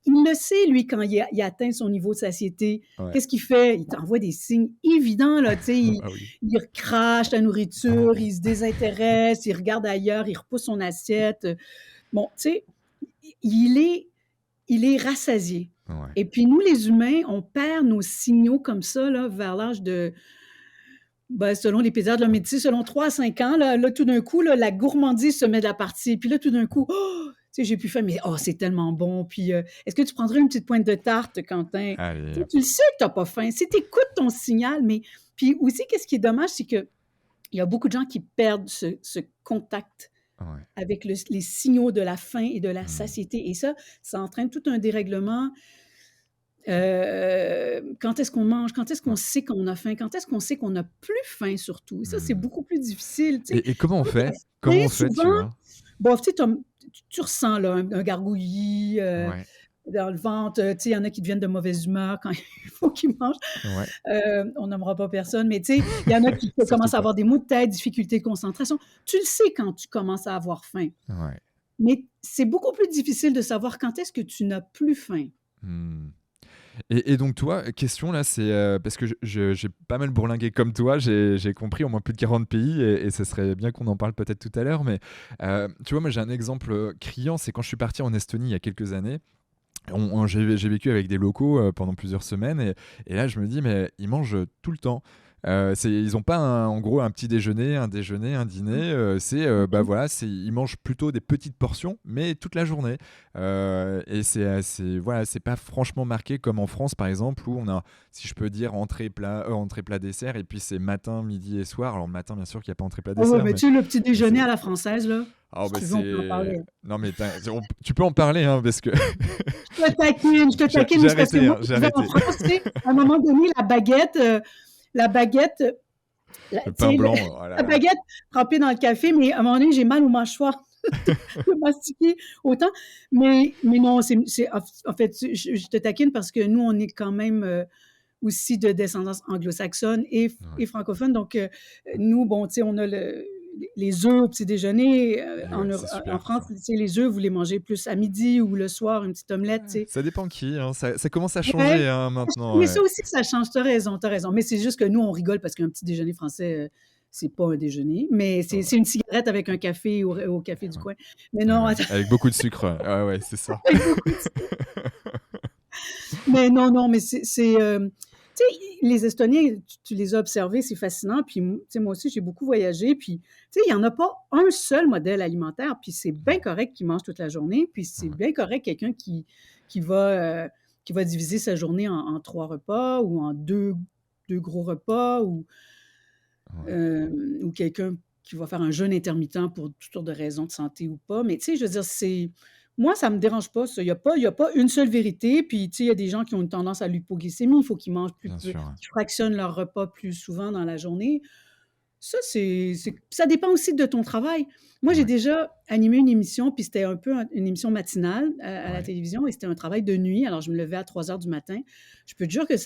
il le sait, lui, quand il atteint son niveau de satiété. Ouais. Qu'est-ce qu'il fait? Il t'envoie des signes évidents, là, tu sais, Ah oui. il recrache la nourriture, il se désintéresse, il regarde ailleurs, il repousse son assiette. Bon, tu sais, il est, il est rassasié. Ouais. Et puis nous, les humains, on perd nos signaux comme ça, là, vers l'âge de, ben, selon les pédiatres de la médecine, selon 3 à 5 ans, là tout d'un coup, là, la gourmandise se met de la partie. Puis là, tout d'un coup, oh, tu sais, j'ai plus faim, mais oh, c'est tellement bon. Puis, est-ce que tu prendrais une petite pointe de tarte, Quentin? Allez, Tu sais, hop. tu le sais que tu n'as pas faim. Si tu écoutes ton signal, mais. Puis aussi, qu'est-ce qui est dommage, c'est qu'il y a beaucoup de gens qui perdent ce contact Ouais. avec les signaux de la faim et de la Hmm. satiété. Et ça entraîne tout un dérèglement. Quand est-ce qu'on mange? Quand est-ce qu'on Ouais. sait qu'on a faim? Quand est-ce qu'on sait qu'on n'a plus faim surtout? Et ça, c'est Hmm. beaucoup plus difficile. Tu sais. Et comment on Quand tu fait? as Comment faim, on fait, tu souvent, vois? bon, tu sais, tu ressens là, un gargouillis Ouais. dans le ventre. Tu sais, il y en a qui deviennent de mauvaise humeur quand il faut qu'ils mangent. Ouais. On nommera pas personne, mais tu sais, il y en a qui Surtout commencent à pas. avoir des maux de tête, difficultés de concentration. Tu le sais quand tu commences à avoir faim. Ouais. Mais c'est beaucoup plus difficile de savoir quand est-ce que tu n'as plus faim. Hmm. Et donc toi, question là, c'est parce que j'ai pas mal bourlingué comme toi, j'ai compris au moins plus de 40 pays et ce serait bien qu'on en parle peut-être tout à l'heure, mais tu vois, moi j'ai un exemple criant, c'est quand je suis parti en Estonie il y a quelques années. J'ai vécu avec des locaux pendant plusieurs semaines et là je me dis mais ils mangent tout le temps. Ils n'ont pas en gros un petit déjeuner, un déjeuner, un dîner. Bah voilà, ils mangent plutôt des petites portions, mais toute la journée. Et voilà, c'est pas franchement marqué comme en France par exemple où on a, si je peux dire, entrée plat dessert et puis c'est matin, midi et soir. Alors le matin bien sûr qu'il n'y a pas entrée plat Ah ouais, dessert, ben, tu sais, le petit mais déjeuner à la française, là, ah si bah tu veux, on peut en parler. non mais tu peux en parler hein, parce que Je te taquine, j'ai mais c'est parce que arrêté, moi, hein, je j'ai vivais en arrêté. France, tu sais, à un moment donné, la baguette, Le tu pain sais, blanc, oh là la là. baguette trempée dans le café, mais à un moment donné, j'ai mal aux mâchoires de mastiquer autant. Mais non, en fait, je te taquine parce que nous, on est quand même aussi de descendance anglo-saxonne et Ouais. francophone. Donc, nous, bon, tu sais, on a les œufs au petit déjeuner. Et En, ouais, c'est en super France, ça. tu sais, les œufs, vous les mangez plus à midi ou le soir, une petite omelette, tu sais. Ça dépend qui, hein. Ça commence à Ouais, changer hein, maintenant. mais Ouais. ça aussi, ça change. T'as raison, t'as raison. Mais c'est juste que nous, on rigole parce qu'un petit déjeuner français, c'est pas un déjeuner, mais Ouais, c'est une cigarette avec un café au café du ouais, coin. Mais non, ouais. attends, Avec beaucoup de sucre. Ouais, ouais, c'est ça. avec beaucoup de... Mais non, non, mais tu sais, les Estoniens, tu les as observés, c'est fascinant. Puis, tu sais, moi aussi, j'ai beaucoup voyagé. Puis, tu sais, il n'y en a pas un seul modèle alimentaire. Puis, c'est bien correct qu'ils mangent toute la journée. Puis, c'est Ouais, bien correct quelqu'un qui va, qui va diviser sa journée en 3 repas ou en deux gros repas ouais. ou quelqu'un qui va faire un jeûne intermittent pour toutes sortes de raisons de santé ou pas. Mais tu sais, je veux dire, moi, ça me dérange pas, ça. Il y a pas une seule vérité. Puis, tu sais, il y a des gens qui ont une tendance à l'hypoglycémie. Il faut qu'ils mangent Bien sûr. Ouais. qu'ils fractionnent leurs repas plus souvent dans la journée. Ça, ça dépend aussi de ton travail. Moi, j'ai Ouais. déjà animé une émission, puis c'était un peu une émission matinale à la Ouais. télévision, et c'était un travail de nuit. Alors, je me levais à 3 heures du matin. Je peux te jurer que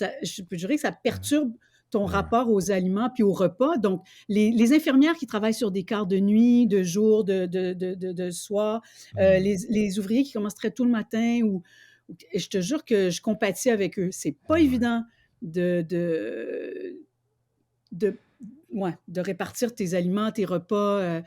ça perturbe ton Et ouais. rapport aux aliments puis aux repas. Donc, les infirmières qui travaillent sur des quarts de nuit, de jour, de soir, Hmm. les ouvriers qui commencent très tôt le matin, et je te jure que je compatis avec eux. C'est Et pas ouais. évident de, ouais, de répartir tes aliments, tes repas.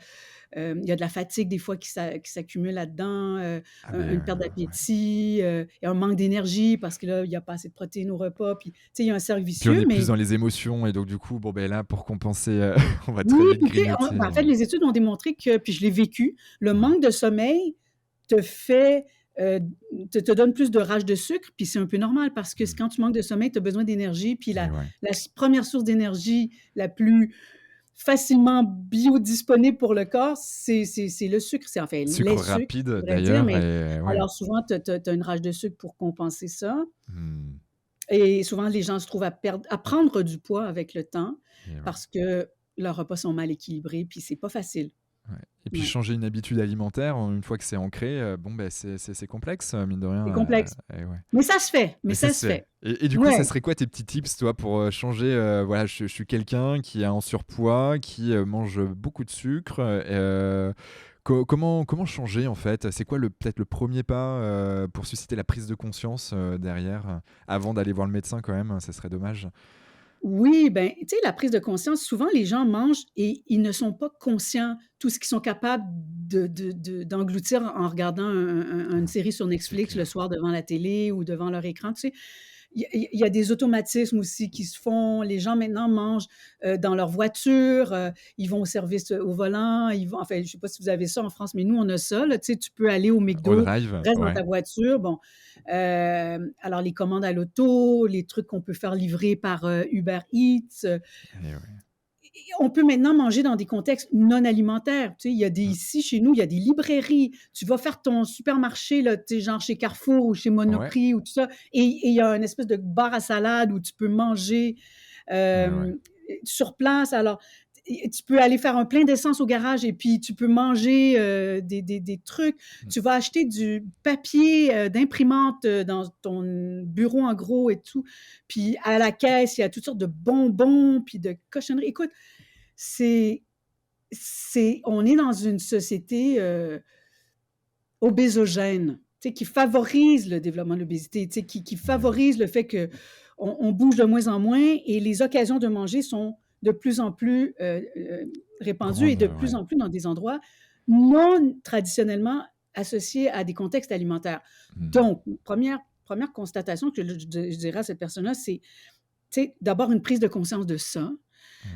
Il y a de la fatigue des fois qui s'accumule là-dedans, Ah mais une perte ouais. d'appétit, il y a un manque d'énergie parce que là, il n'y a pas assez de protéines au repas. Puis, tu sais, il y a un cercle Puis on vicieux, est plus mais dans les émotions et donc du coup, bon ben là, pour compenser, on va très oui, vite puis tu sais, grignoter. en fait, les études ont démontré que, puis je l'ai vécu, le Ouais. manque de sommeil te fait, te donne plus de rage de sucre, puis c'est un peu normal parce que Hmm. quand tu manques de sommeil, tu as besoin d'énergie, puis Et ouais. la première source d'énergie la plus facilement biodisponible pour le corps, c'est le sucre. C'est enfin les Sucre sucres, rapide on devrait dire, d'ailleurs mais et ouais. alors souvent, tu as une rage de sucre pour compenser ça. Hmm. Et souvent, les gens se trouvent à prendre du poids avec le temps Et ouais. parce que leurs repas sont mal équilibrés, puis c'est pas facile. Ouais. Et puis Ouais. changer une habitude alimentaire, une fois que c'est ancré, bon, ben c'est complexe, mine de C'est rien. complexe. Et ouais. Mais ça se fait, mais Mais ça ça se se fait. fait. Et du coup, ça Ouais. serait quoi tes petits tips, toi, pour changer voilà, je suis quelqu'un qui est en surpoids, qui mange beaucoup de sucre. Comment changer, en fait? C'est quoi peut-être le premier pas pour susciter la prise de conscience derrière, avant d'aller voir le médecin quand même? Ça serait dommage. Oui, ben, tu sais, la prise de conscience, souvent les gens mangent et ils ne sont pas conscients tout ce qu'ils sont capables d'engloutir en regardant une Ouais, série sur c'est Netflix le clair. soir devant la télé ou devant leur écran. Tu sais, il y a des automatismes aussi qui se font. Les gens maintenant mangent dans leur voiture, ils vont au service au volant, ils vont, enfin, je ne sais pas si vous avez ça en France, mais nous, on a ça. Là, tu sais, tu peux aller au Au McDo, drive, reste dans ouais. ta voiture. Bon, alors les commandes à l'auto, les trucs qu'on peut faire livrer par Uber Eats. Et ouais. On peut maintenant manger dans des contextes non alimentaires. Tu sais, Mm. ici, chez nous, il y a des librairies. Tu vas faire ton supermarché, là, tu sais, genre chez Carrefour ou chez Ouais, Monoprix ou tout ça, et il y a une espèce de bar à salade où tu peux manger et ouais. euh, sur place. Alors, tu peux aller faire un plein d'essence au garage et puis tu peux manger des trucs. Mm. Tu vas acheter du papier d'imprimante dans ton bureau en gros et tout. Puis à la caisse, il y a toutes sortes de bonbons puis de cochonneries. Écoute, c'est, on est dans une société obésogène, tu sais, qui favorise le développement de l'obésité, tu sais, qui Et ouais. favorise le fait que on bouge de moins en moins et les occasions de manger sont de plus en plus répandues et Grande, de plus ouais. en plus dans des endroits non traditionnellement associés à des contextes alimentaires. Mm. Donc, première constatation que je dirais à cette personne-là, c'est, tu sais, d'abord une prise de conscience de ça.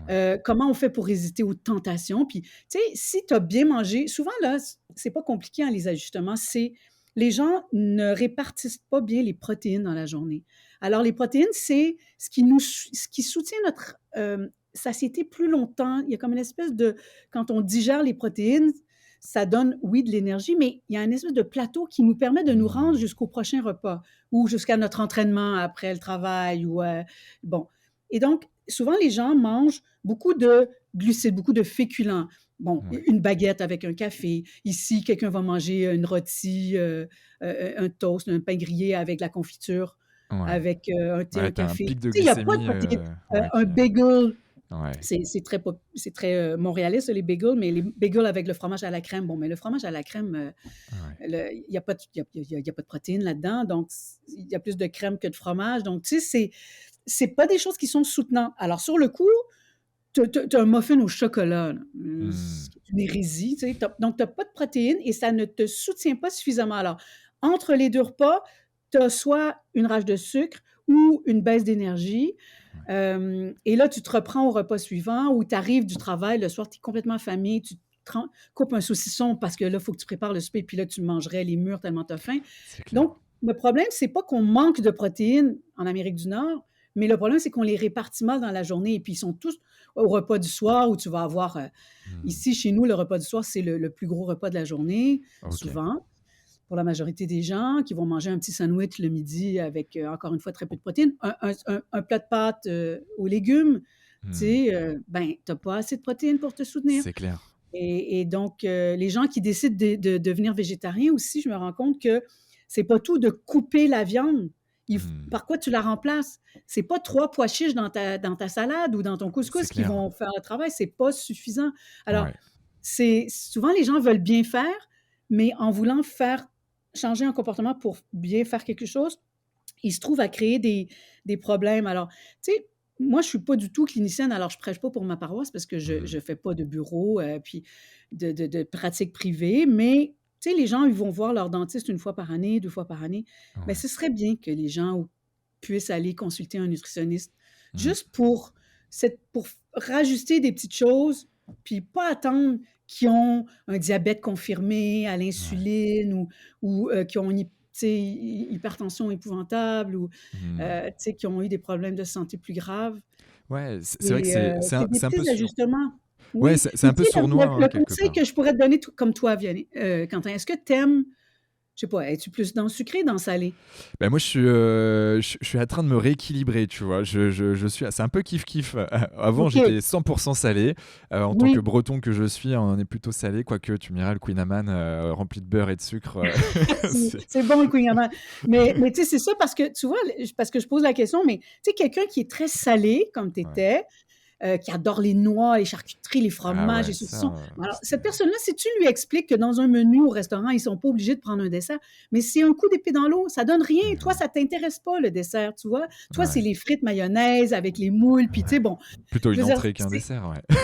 Ouais. comment on fait pour résister aux tentations. Puis, tu sais, si tu as bien mangé, souvent, là, c'est pas compliqué, hein, les ajustements, c'est les gens ne répartissent pas bien les protéines dans la journée. Alors, les protéines, c'est ce qui soutient notre satiété plus longtemps. Il y a comme une espèce de... Quand on digère les protéines, ça donne, oui, de l'énergie, mais il y a une espèce de plateau qui nous permet de nous rendre Mmh. jusqu'au prochain repas ou jusqu'à notre entraînement après le travail. Ou, bon. Et donc, souvent, les gens mangent beaucoup de glucides, beaucoup de féculents. Bon, Ouais. une baguette avec un café. Ici, quelqu'un va manger une rôtie, un toast, un pain grillé avec la confiture, Ouais. avec un thé, Ouais, un tu un café. pic de Tu sais, il n'y a pas de glycémie, protéines. ouais, Un qui bagel, ouais. c'est très montréalais, ça, les bagels, mais les bagels avec le fromage à la crème. Bon, mais le fromage à la crème, Ouais. il n'y a, pas de- il y a pas de protéines là-dedans, donc il y a plus de crème que de fromage. Donc, tu sais, c'est pas des choses qui sont soutenantes. Alors, sur le coup, tu as un muffin au chocolat, là. Mmh. C'est une hérésie, tu sais. Donc, tu n'as pas de protéines et ça ne te soutient pas suffisamment. Alors, entre les deux repas, tu as soit une rage de sucre ou une baisse d'énergie. Ouais. Et là, tu te reprends au repas suivant ou tu arrives du travail, le soir, tu es complètement affamé, tu coupes un saucisson parce que là, il faut que tu prépares le souper, puis là, tu mangerais les mûres tellement tu as faim. C'est clair. Donc, le problème, c'est pas qu'on manque de protéines en Amérique du Nord, mais le problème, c'est qu'on les répartit mal dans la journée et puis ils sont tous au repas du soir où tu vas avoir... Mmh. ici, chez nous, le repas du soir, c'est le plus gros repas de la journée, OK. souvent, pour la majorité des gens qui vont manger un petit sandwich le midi avec, encore une fois, très peu de protéines. Un plat de pâtes aux légumes, tu Mmh. sais, ben, tu n'as pas assez de protéines pour te soutenir. C'est clair. Et donc, les gens qui décident de devenir végétariens aussi, je me rends compte que c'est pas tout de couper la viande. Mmh. Par quoi tu la remplaces? C'est pas 3 pois chiches dans ta salade ou dans ton C'est couscous qui clair. vont faire le travail, c'est pas suffisant. Alors, Ouais. c'est souvent les gens veulent bien faire, mais en voulant changer un comportement pour bien faire quelque chose, ils se trouvent à créer des problèmes. Alors, tu sais, moi, je suis pas du tout clinicienne, alors je prêche pas pour ma paroisse parce que je Mmh. je fais pas de bureau, puis de pratique privée, mais tu sais, les gens, ils vont voir leur dentiste 1 fois par année, 2 fois par année. Mais Ouais. ce serait bien que les gens puissent aller consulter un nutritionniste Mmh. juste pour rajuster des petites choses, puis pas attendre qu'ils ont un diabète confirmé à Ouais. l'insuline ou qui ont une tu sais, hypertension épouvantable ou, Mmh. tu sais, qui ont eu des problèmes de santé plus graves. Ouais, c'est vrai que C'est des c'est un peu petits sur ajustements. ouais, Oui, c'est mais un tu peu sais, sournois, hein, le quelque conseil part. que je pourrais te donner comme toi, Vianney, Quentin, est-ce que tu aimes, je sais pas, es-tu plus dans le sucré, dans le salé? Bah, moi, je suis en train de me rééquilibrer, tu vois? Je suis c'est un peu kiff-kiff. Avant, OK, j'étais 100 salé. En tant que oui. breton que je suis, on est plutôt salé, quoique tu me diras, le Queen Amman, rempli de beurre et de sucre, c'est C'est bon le kouign-amann. Mais tu sais, c'est ça parce que, tu vois, parce que je pose la question, mais tu sais, quelqu'un qui est très salé, comme tu ouais. étais, qui adore les noix, les charcuteries, les Ah fromages, ouais, les saucissons. ça, Alors, c'était cette personne-là, si tu lui expliques que dans un menu au restaurant, ils sont pas obligés de prendre un dessert, mais c'est un coup d'épée dans l'eau, ça donne rien. Toi, mmh ça t'intéresse pas, le dessert, tu vois? Toi, c'est ouais, les frites mayonnaise avec les moules, puis tu sais, ouais. bon, Plutôt je une veux dire, entrée qu'un dessert, ouais.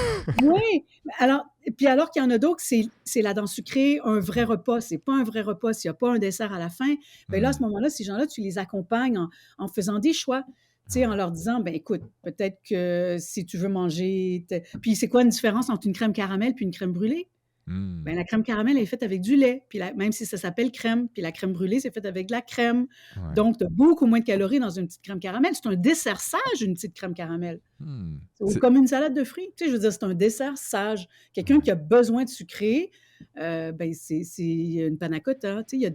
oui, alors puis alors qu'il y en a d'autres, c'est la dent sucrée, un vrai Ouais. repas. C'est pas un vrai repas s'il y a pas un dessert à la fin. Bien là, à Mmh. ce moment-là, ces gens-là, tu les accompagnes en faisant des choix. Tu sais, en Ouais. leur disant: «Ben écoute, peut-être que si tu veux manger te» puis c'est quoi une différence entre une crème caramel puis une crème brûlée? Ben, Mmh. la crème caramel elle est faite avec du lait, puis même si ça s'appelle crème, puis la crème brûlée, c'est fait avec de la crème. Ouais. Donc tu as beaucoup moins de calories dans une petite crème caramel. C'est un dessert sage, une petite crème caramel. Mmh. Ou comme une salade de fruits. Tu sais, je veux dire, c'est un dessert sage. Quelqu'un qui Ouais. a besoin de sucré, ben, c'est une panna cotta. Tu sais,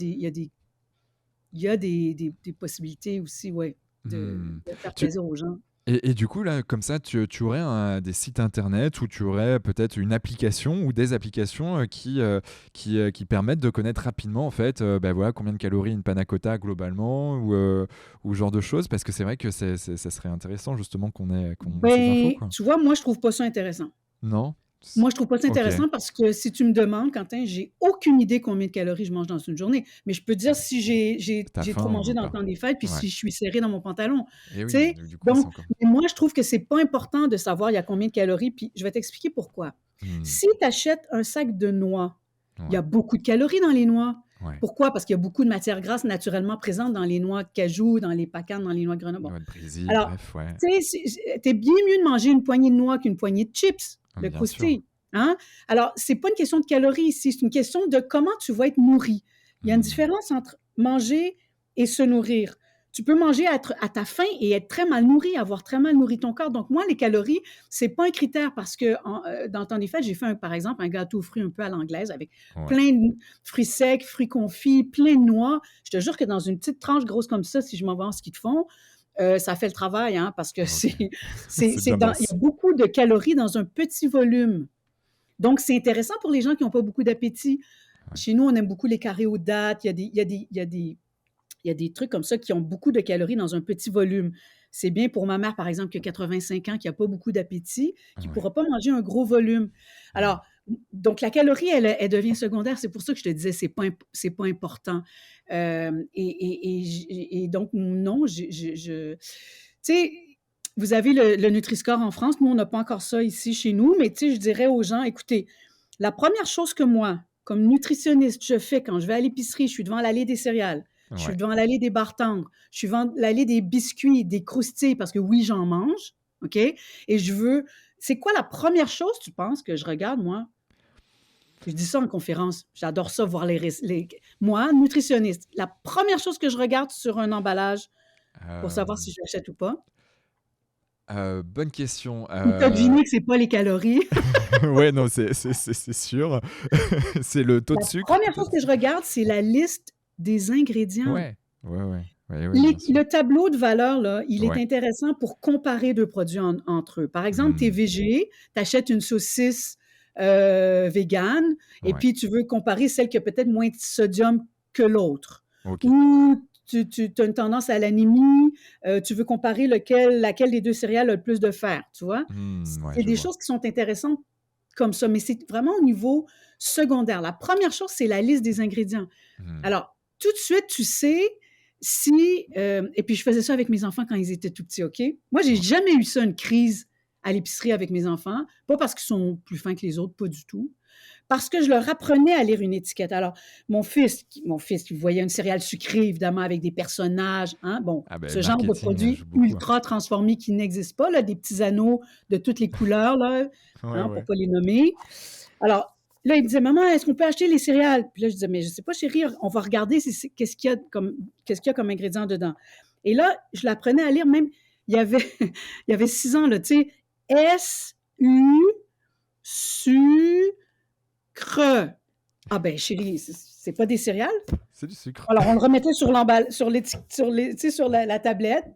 il y a des possibilités aussi, ouais, Mmh. de faire Tu plaisir aux gens. et du coup, là, comme ça, tu aurais des sites internet où tu aurais peut-être une application ou des applications qui permettent de connaître rapidement, en fait, bah, voilà, combien de calories une panna cotta globalement ou ce genre de choses. Parce que c'est vrai que ça serait intéressant justement qu'on ait ces infos, Ben, quoi. tu vois, moi, je trouve pas ça intéressant. Non? Moi, je trouve pas ça Ok. intéressant parce que si tu me demandes, Quentin, j'ai aucune idée combien de calories je mange dans une journée. Mais je peux te dire si T'as j'ai trop faim mangé ou dans le pas? temps des fêtes, puis Ouais. si je suis serrée dans mon pantalon. Et Tu oui, sais? donc du coup, c'est Donc, encore. mais moi, je trouve que c'est pas important de savoir il y a combien de calories, puis je vais t'expliquer pourquoi. Hmm. Si tu achètes un sac de noix, il y a Ouais. beaucoup de calories dans les noix. Ouais. Pourquoi? Parce qu'il y a beaucoup de matières grasses naturellement présentes dans les noix de cajou, dans les pacans, dans les noix de Grenoble. Bon. Noix de Brésil, Alors, bref, ouais. tu sais, t'es bien mieux de manger une poignée de noix qu'une poignée de chips, de Bien sûr. croustilles. Hein? Alors, c'est pas une question de calories ici, c'est une question de comment tu vas être nourri. Il y a une Mmh. différence entre manger et se nourrir. Tu peux manger à ta faim et être très mal nourri, avoir très mal nourri ton corps. Donc, moi, les calories, c'est pas un critère parce que dans le temps des fêtes, j'ai fait, par exemple, un gâteau aux fruits un peu à l'anglaise avec Ouais. plein de fruits secs, fruits confits, plein de noix. Je te jure que dans une petite tranche grosse comme ça, si je m'en vais en ski de fond, ça fait le travail, hein, parce que OK. il C'est bien y dense. a beaucoup de calories dans un petit volume. Donc, c'est intéressant pour les gens qui n'ont pas beaucoup d'appétit. Ouais. Chez nous, on aime beaucoup les carrés aux dattes. Il y a des trucs comme ça qui ont beaucoup de calories dans un petit volume. C'est bien pour ma mère, par exemple, qui a 85 ans, qui n'a pas beaucoup d'appétit, qui ne Ouais. pourra pas manger un gros volume. Mmh. Alors, donc la calorie, elle devient secondaire. C'est pour ça que je te disais, c'est pas important. Et donc, non, tu sais, vous avez le Nutri-Score en France. Nous, on n'a pas encore ça ici chez nous, mais tu sais, je dirais aux gens, écoutez, la première chose que moi, comme nutritionniste, je fais quand je vais à l'épicerie, je suis devant l'allée des céréales, je suis Ouais. devant l'allée des barres tendres, je suis devant l'allée des biscuits, des croustilles, parce que oui, j'en mange, OK? Et je veux... C'est quoi la première chose, tu penses, que je regarde, moi? Je dis ça en conférence. J'adore ça, voir Moi, nutritionniste, la première chose que je regarde sur un emballage pour savoir si Hem, je l'achète ou pas, bonne question. ou t'as deviné que c'est pas les calories. Ouais, non, c'est sûr. C'est le taux de La sucre, première chose peut-être? que je regarde, c'est la liste des ingrédients. Ouais. Ouais, ouais. Ouais, ouais, bien sûr. Le tableau de valeur, là, il est Ouais. intéressant pour comparer deux produits entre eux. Par exemple, tu es Mmh. végé, tu achètes une saucisse végane et Ouais. puis tu veux comparer celle qui a peut-être moins de sodium que l'autre. OK. Ou tu as une tendance à l'anémie, tu veux comparer laquelle des deux céréales a le plus de fer, tu vois? Ouais, C'est je des vois. choses qui sont intéressantes comme ça, mais c'est vraiment au niveau secondaire. La première chose, c'est la liste des ingrédients. Mmh. Alors, tout de suite, tu sais si... et puis, je faisais ça avec mes enfants quand ils étaient tout petits, OK? Moi, j'ai Ouais. jamais eu ça, une crise à l'épicerie avec mes enfants. Pas parce qu'ils sont plus fins que les autres, pas du tout. Parce que je leur apprenais à lire une étiquette. Alors, qui voyait une céréale sucrée, évidemment, avec des personnages, hein, bon, Ah ben, ce genre de marketing, produits joue beaucoup, hein. ultra transformés qui n'existent pas, là, des petits anneaux de toutes les couleurs, là, Ouais, hein, pour ouais. pas les nommer. Alors, là, il me disait, maman, est-ce qu'on peut acheter les céréales? Puis là, je disais, mais je sais pas, chérie, on va regarder qu'est-ce qu'il y a comme ingrédient dedans. Et là, je l'apprenais à lire, même, il y avait, il y avait 6 ans, là, tu sais, S-U, sucre. Ah ben, chérie, c'est pas des céréales? C'est du sucre. Alors, on le remettait sur l'emballage, tu sais, sur la tablette,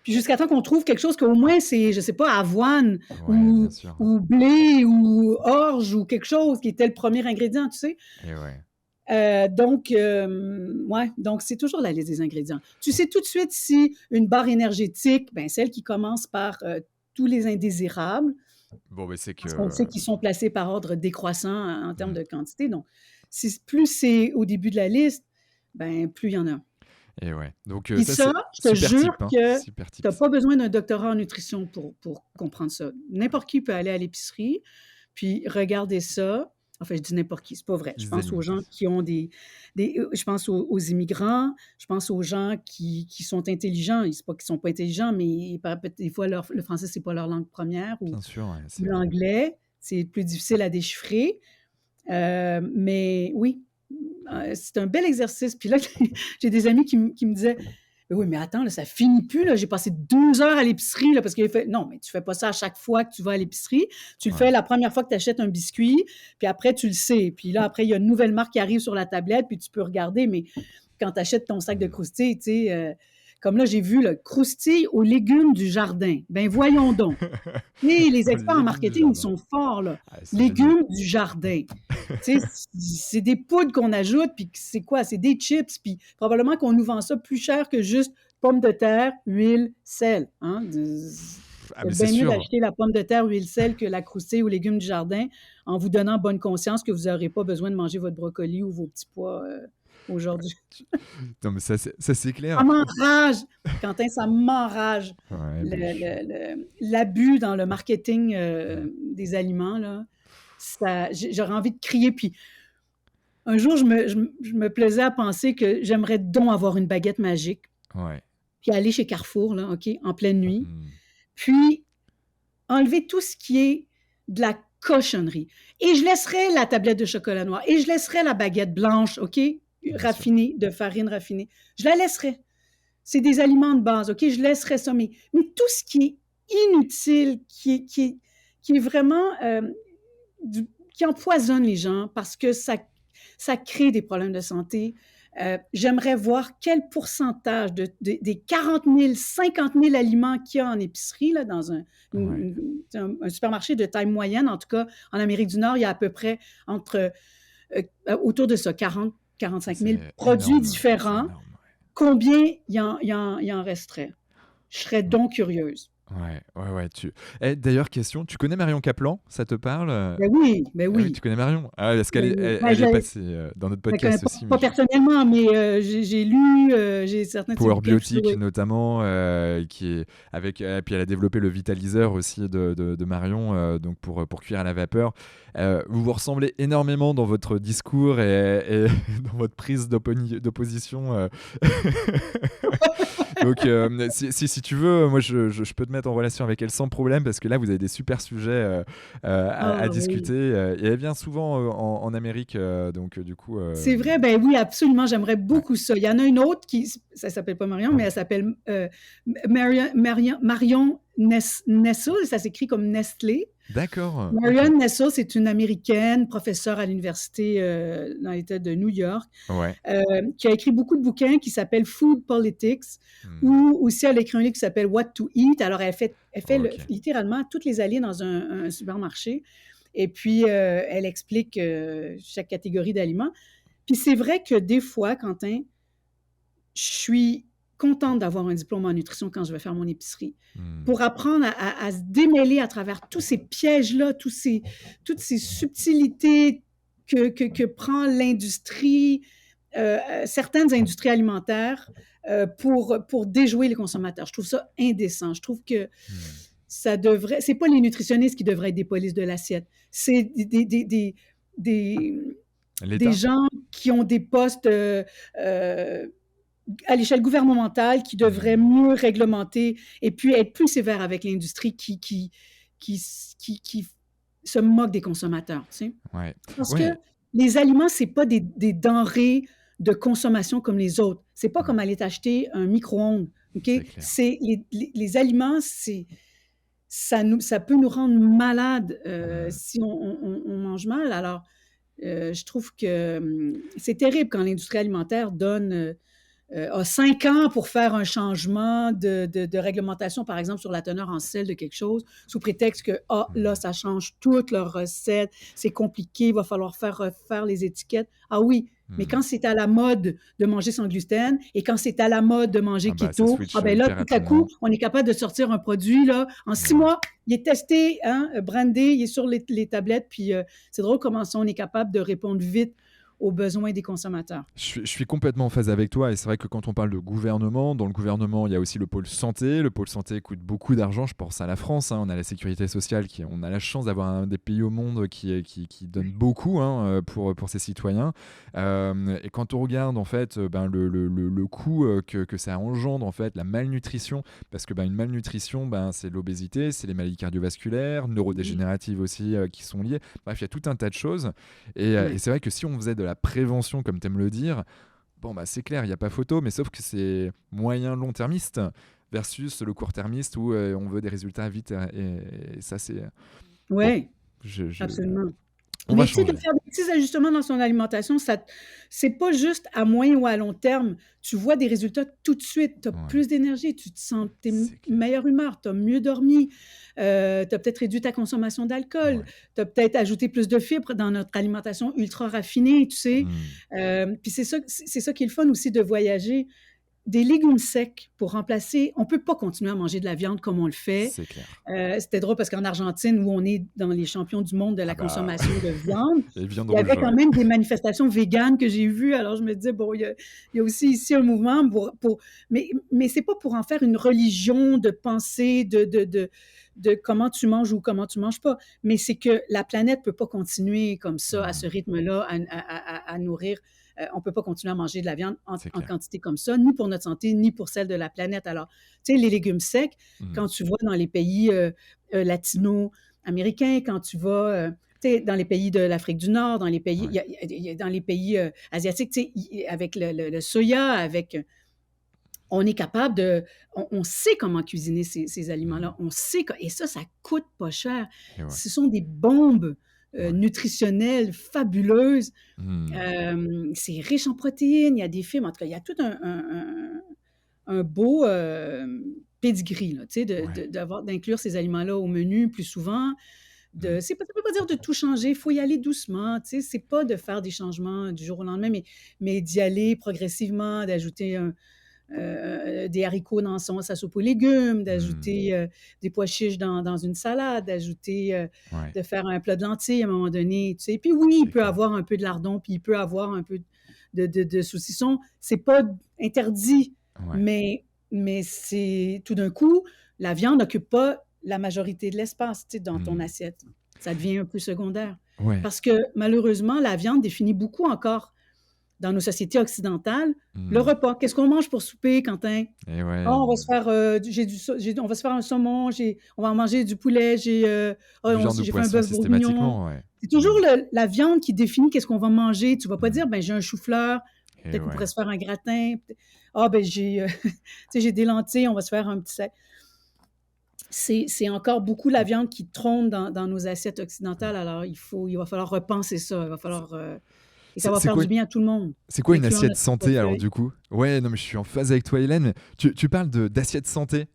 puis jusqu'à temps qu'on trouve quelque chose qu'au moins c'est, je sais pas, avoine Ouais, bien sûr. ou blé ou orge ou quelque chose qui était le premier ingrédient, tu sais. Et ouais. Donc, ouais, donc c'est toujours la liste des ingrédients. Tu sais tout de suite si une barre énergétique, ben celle qui commence par tous les indésirables, Bon, ben c'est parce qu'on que sait qu'ils sont placés par ordre décroissant en termes mmh. de quantité. Donc, plus c'est au début de la liste, ben plus il y en a. Et ouais. Donc Puis ça, ça, c'est je te super jure type, hein. que tu Super n'as tips. pas besoin d'un doctorat en nutrition pour comprendre ça. N'importe qui peut aller à l'épicerie, puis regarder ça. Enfin, je dis n'importe qui, c'est pas vrai. Je Les pense aux aliments. gens qui ont je pense aux immigrants, je pense aux gens qui sont intelligents. C'est pas qu'ils sont pas intelligents, mais des fois, le français, c'est pas leur langue première ou Bien sûr, ouais, c'est vrai. l'anglais, c'est plus difficile à déchiffrer. Mais oui, c'est un bel exercice. Puis là, j'ai des amis qui me disaient, oui, mais attends, là, ça finit plus. Là. J'ai passé 2 heures à l'épicerie là, parce qu'il a fait. Non, mais tu fais pas ça à chaque fois que tu vas à l'épicerie. Tu le Ouais. fais la première fois que tu achètes un biscuit, puis après, tu le sais. Puis là, après, il y a une nouvelle marque qui arrive sur la tablette, puis tu peux regarder. Mais quand tu achètes ton sac de Mmh. croustilles, tu sais, comme là, j'ai vu le croustille aux légumes du jardin. Ben voyons donc. Et les Aux experts en légumes du marketing, ils jardin. sont forts, là. Ah, c'est génial. Légumes du jardin. Tu sais, c'est des poudres qu'on ajoute, puis c'est quoi? C'est des chips, puis probablement qu'on nous vend ça plus cher que juste pommes de terre, huile, sel. Hein? Ah, C'est mais c'est bien mieux sûr. d'acheter la pomme de terre, huile, sel que la croustille aux légumes du jardin en vous donnant bonne conscience que vous n'aurez pas besoin de manger votre brocoli ou vos petits pois aujourd'hui. Non, mais ça, c'est clair. Ça m'enrage, Quentin, ça m'enrage. Ouais, ben L'abus dans le marketing mmh. des aliments, là, j'aurais envie de crier. Puis Un jour, je me plaisais à penser que j'aimerais donc avoir une baguette magique, Ouais. puis aller chez Carrefour, là, OK, en pleine nuit, Mmh. puis enlever tout ce qui est de la cochonnerie. Et je laisserais la tablette de chocolat noir, et je laisserais la baguette blanche, OK, Bien sûr. raffinée, de farine raffinée. Je la laisserais. C'est des aliments de base, OK, je laisserais ça. Mais tout ce qui est inutile, qui est vraiment, qui empoisonne les gens parce que ça crée des problèmes de santé. J'aimerais voir quel pourcentage des 40 000, 50 000 aliments qu'il y a en épicerie, là, dans Ouais. un supermarché de taille moyenne. En tout cas, en Amérique du Nord, il y a à peu près autour de ça, 40, 45 000 C'est produits énorme, c'est différents. énorme, Combien il en resterait? Je serais ouais. donc curieuse. Ouais, ouais, ouais, d'ailleurs, question, tu connais Marion Caplan? Ça te parle? Ben oui, ben Ah oui, tu oui. connais Marion? Ah ouais, parce qu'elle Ben est oui. elle Ben, elle est passée, dans notre je la connais podcast aussi, mais pas personnellement, mais j'ai lu, j'ai certains de ses Power bouquins, tout ça, Biotic oui. notamment, qui est avec puis elle a développé le Vitaliseur aussi de Marion, donc pour cuire à la vapeur. Vous vous ressemblez énormément dans votre discours et dans votre prise d'opposition, donc si tu veux, moi je peux te mettre en relation avec elle sans problème parce que là vous avez des super sujets à Ah discuter, oui. et elle vient souvent en Amérique, donc du coup, C'est vrai, ben oui, absolument, j'aimerais ouais. beaucoup ça. Il y en a une autre ça s'appelle pas Marion, mais elle s'appelle Marion Nessel, ça s'écrit comme Nestlé. D'accord, ok. Marion Nessel, c'est une Américaine, professeure à l'université dans l'État de New York, Ouais. qui a écrit beaucoup de bouquins qui s'appellent Food Politics, Hmm. ou aussi elle a écrit un livre qui s'appelle What to Eat. Alors, elle fait Ok. littéralement toutes les allées dans un supermarché, et puis elle explique chaque catégorie d'aliments. Puis c'est vrai que des fois, Quentin, je suis contente d'avoir un diplôme en nutrition quand je vais faire mon épicerie, Hmm. pour apprendre à se démêler à travers tous ces pièges-là, toutes ces subtilités que prend l'industrie, certaines industries alimentaires, pour déjouer les consommateurs. Je trouve ça indécent. Je trouve que Hmm. c'est pas les nutritionnistes qui devraient être des polices de l'assiette, c'est des, des L'État? gens qui ont des postes à l'échelle gouvernementale qui devraient Hmm. mieux réglementer et puis être plus sévères avec l'industrie qui, qui se moque des consommateurs. Tu sais? Ouais. Parce que Ouais. les aliments, c'est pas des denrées de consommation comme les autres. C'est pas Hmm. comme aller t'acheter un micro-ondes. OK? C'est clair. C'est les aliments, ça peut nous rendre malades Hmm. si on mange mal. Alors, je trouve que c'est terrible quand l'industrie alimentaire a 5 ans pour faire un changement de réglementation, par exemple, sur la teneur en sel de quelque chose, sous prétexte que, ah, là, Hmm. ça change toute leur recette, c'est compliqué, il va falloir faire refaire les étiquettes. Ah oui, mais Hmm. quand c'est à la mode de manger sans gluten et quand c'est à la mode de manger Ah bah ça keto, ah switch ben là, hyper tout à coup, rapidement. on est capable de sortir un produit, là, en 6 Ouais. mois, il est testé, hein, brandé, il est sur les tablettes, puis c'est drôle comment ça, on est capable de répondre vite aux besoins des consommateurs. Je suis complètement en phase avec toi et c'est vrai que quand on parle de gouvernement, dans le gouvernement, il y a aussi le pôle santé. Le pôle santé coûte beaucoup d'argent. Je pense à la France, hein. On a la sécurité sociale, on a la chance d'avoir un des pays au monde qui donne beaucoup, hein, pour ses citoyens. Et quand on regarde en fait ben, le coût que ça engendre, en fait, la malnutrition, parce que ben, une malnutrition, ben, c'est l'obésité, c'est les maladies cardiovasculaires, Oui, neurodégénératives aussi qui sont liées. Bref, il y a tout un tas de choses. Et oui. c'est vrai que si on faisait de la prévention, comme tu aimes le dire, bon, bah, c'est clair, il n'y a pas photo, mais sauf que c'est moyen-long-termiste versus le court-termiste où on veut des résultats vite. Et ça, c'est. Bon, Oui, je, je- absolument. on va Mais tu sais, de changer. faire des petits ajustements dans son alimentation, c'est pas juste à moyen ou à long terme. Tu vois des résultats tout de suite. Tu as Ouais, plus d'énergie, tu te sens, t'es c'est clair. meilleure humeur, tu as mieux dormi, tu as peut-être réduit ta consommation d'alcool, Ouais. tu as peut-être ajouté plus de fibres dans notre alimentation ultra raffinée, tu sais. Hmm, Puis c'est ça qui est le fun aussi de voyager. Des légumes secs pour remplacer. On ne peut pas continuer à manger de la viande comme on le fait. c'est clair. C'était drôle parce qu'en Argentine, où on est dans les champions du monde de Ah la bah, consommation de viande, et viande il y rouge, avait quand ouais. même des manifestations véganes que j'ai vues. Alors je me disais, bon, il y a aussi ici un mouvement mais ce n'est pas pour en faire une religion de pensée, de comment tu manges ou comment tu manges pas. Mais c'est que la planète peut pas continuer comme ça, à ce rythme-là, à nourrir. On peut pas continuer à manger de la viande C'est en clair. quantité comme ça, ni pour notre santé, ni pour celle de la planète. Alors, tu sais, les légumes secs, quand tu vas dans les pays latino-américains, quand tu vas tu sais, dans les pays de l'Afrique du Nord, dans les pays, Ouais. dans les pays asiatiques, tu sais, avec le soya, on est capable on sait comment cuisiner ces aliments-là. On sait et ça coûte pas cher. Et ouais. Ce sont des bombes Ouais. nutritionnelles fabuleuses. Mmh. C'est riche en protéines, il y a des fibres. En tout cas, il y a tout un beau pedigree, là, tu sais, Ouais. d'inclure ces aliments-là au menu plus souvent. Mmh. Ça ne veut pas dire de tout changer, il faut y aller doucement. Tu sais, c'est pas de faire des changements du jour au lendemain, mais d'y aller progressivement, d'ajouter des haricots dans sa soupe aux légumes, Mmh. d'ajouter des pois chiches dans une salade, Ouais. de faire un plat de lentilles à un moment donné. Tu sais. Puis oui, il C'est peut clair. avoir un peu de lardon, puis il peut avoir un peu de saucisson. C'est pas interdit, Ouais. mais c'est tout d'un coup, la viande n'occupe pas la majorité de l'espace, tu sais, dans ton Mmh. assiette. Ça devient un peu secondaire. Ouais. Parce que malheureusement, la viande définit beaucoup encore dans nos sociétés occidentales le Mmh. repas. Qu'est-ce qu'on mange pour souper, Quentin? Et Ah, ouais, on va se faire, on va se faire un saumon, on va en manger du poulet, viande ou j'ai fait un poisson bœuf bourguignon. systématiquement, ouais. C'est Mmh. toujours la viande qui définit qu'est-ce qu'on va manger. Tu vas pas Mmh. dire, ben j'ai un chou-fleur, Et peut-être qu'on pourrait ouais. se faire un gratin. Ah, ben j'ai, tu sais, j'ai des lentilles, on va se faire un petit sac. C'est encore beaucoup la viande qui trône dans nos assiettes Mmh. occidentales. Alors, il va falloir repenser ça. Il va C'est falloir, et ça va c'est faire quoi du bien à tout le monde, c'est quoi une incluant assiette notre santé alors portefeuille. du coup? Ouais, non mais je suis en phase avec toi Hélène, mais tu parles d'assiette santé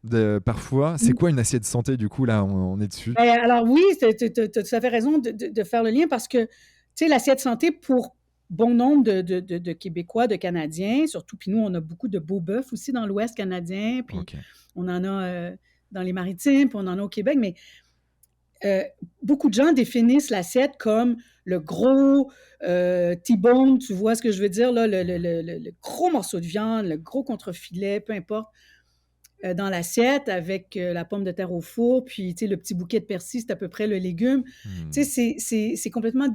parfois. C'est Mmh. quoi une assiette santé du coup là, on est dessus? Ben, alors oui, tu as tout à fait raison de faire le lien parce que, tu sais, l'assiette santé pour bon nombre de Québécois, de Canadiens, surtout, puis nous, on a beaucoup de beaux bœufs aussi dans l'Ouest canadien, puis OK. on en a dans les Maritimes, puis on en a au Québec, mais euh, beaucoup de gens définissent l'assiette comme le gros T-bone, tu vois ce que je veux dire, là, Mmh. le gros morceau de viande, le gros contrefilet, peu importe dans l'assiette avec la pomme de terre au four, puis tu sais, le petit bouquet de persil, c'est à peu près le légume. Tu sais, Mmh. c'est complètement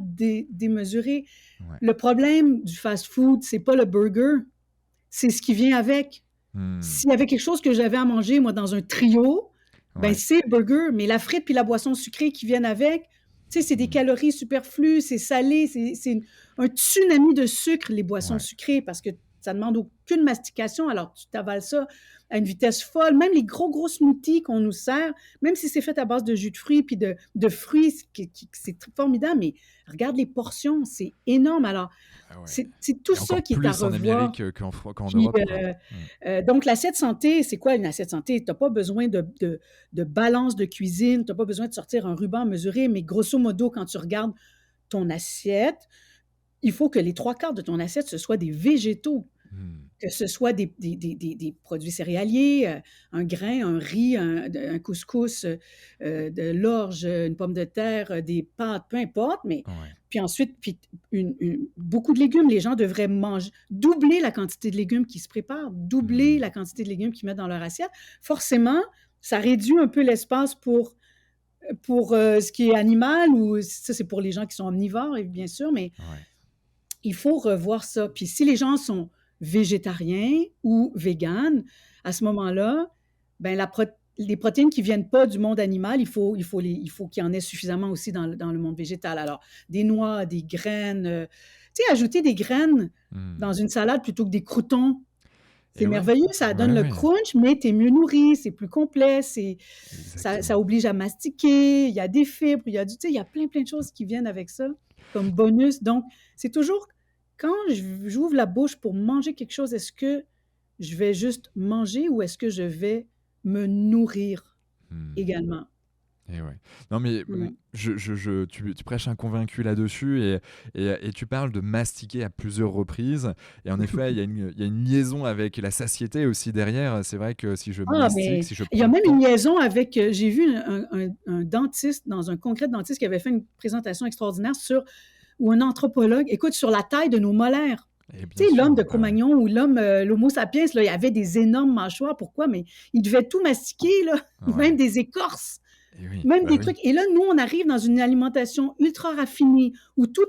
démesuré. Ouais. Le problème du fast-food, c'est pas le burger, c'est ce qui vient avec. Mmh. S'il y avait quelque chose que j'avais à manger, moi, dans un trio, ben Ouais. c'est le burger, mais la frite puis la boisson sucrée qui viennent avec, tu sais, c'est des Mmh. calories superflues, c'est salé, c'est un tsunami de sucre, les boissons Ouais. sucrées, parce que ça demande aucune mastication, alors tu t'avales ça à une vitesse folle. Même les gros smoothies qu'on nous sert, même si c'est fait à base de jus de fruits puis de fruits, c'est formidable, mais regarde les portions, c'est énorme. Alors, Ah ouais. c'est tout Et ça encore qui est à plus en revoir. Amérique, qu'en Puis, Europe quoi. Mmh. donc, l'assiette santé, c'est quoi une assiette santé? Tu n'as pas besoin de balance de cuisine, tu n'as pas besoin de sortir un ruban mesuré, mais grosso modo, quand tu regardes ton assiette, il faut que les trois quarts de ton assiette, ce soit des végétaux, Mmh. que ce soit des produits céréaliers, un grain, un riz, un couscous, de l'orge, une pomme de terre, des pâtes, peu importe, mais Ouais. puis ensuite, beaucoup de légumes. Les gens devraient doubler la quantité de légumes qui se préparent, doubler Mmh. la quantité de légumes qu'ils mettent dans leur assiette. Forcément, ça réduit un peu l'espace pour ce qui est animal, ou ça, c'est pour les gens qui sont omnivores, bien sûr, mais Ouais. il faut revoir ça. Puis si les gens sont végétariens ou véganes, à ce moment-là, ben les protéines qui viennent pas du monde animal, il faut qu'il y en ait suffisamment aussi dans le monde végétal. Alors, des noix, des graines, tu sais, ajouter des graines Mmh. dans une salade plutôt que des croûtons, c'est Et ouais. merveilleux, ça Ouais, donne le ouais. crunch, mais tu es mieux nourri, c'est plus complet, ça Exactement. oblige à mastiquer, il y a des fibres, tu sais, il y a plein de choses qui viennent avec ça comme bonus. Donc, c'est toujours quand j'ouvre la bouche pour manger quelque chose, est-ce que je vais juste manger ou est-ce que je vais me nourrir Mmh. également? Et ouais. Non mais Ouais. tu prêches un convaincu là-dessus et tu parles de mastiquer à plusieurs reprises et en effet, il y a une liaison avec la satiété aussi derrière. C'est vrai que si je Ah, mastique, mais si je il y a prends le même une temps. liaison avec, j'ai vu un dentiste dans un congrès de dentiste qui avait fait une présentation extraordinaire ou un anthropologue, écoute, sur la taille de nos molaires. Et bien Tu sais, l'homme sûr, de bah ouais. Cro-Magnon ou l'Homo sapiens, là, il avait des énormes mâchoires. Pourquoi? Mais il devait tout mastiquer, là, Ouais. même des écorces. Et oui, Même bah des oui. trucs. Et là, nous, on arrive dans une alimentation ultra raffinée où tu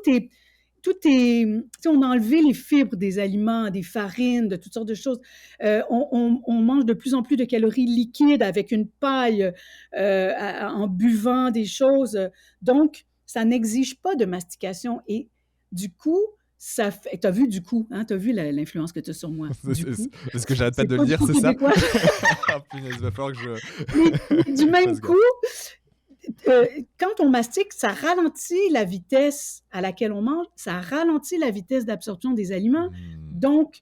sais, on a enlevé les fibres des aliments, des farines, de toutes sortes de choses. On mange de plus en plus de calories liquides avec une paille, en buvant des choses. Donc, ça n'exige pas de mastication. Et du coup, ça fait. Tu as vu du coup, hein? Tu as vu l'influence que tu as sur moi. Du coup, C'est ce que j'arrête pas c'est de le pas du dire, coup c'est ça? québécois. Ah punaise, va falloir que je Mais du je même fasse coup, gaffe. quand on mastique, ça ralentit la vitesse à laquelle on mange, ça ralentit la vitesse d'absorption des aliments. Mmh. Donc,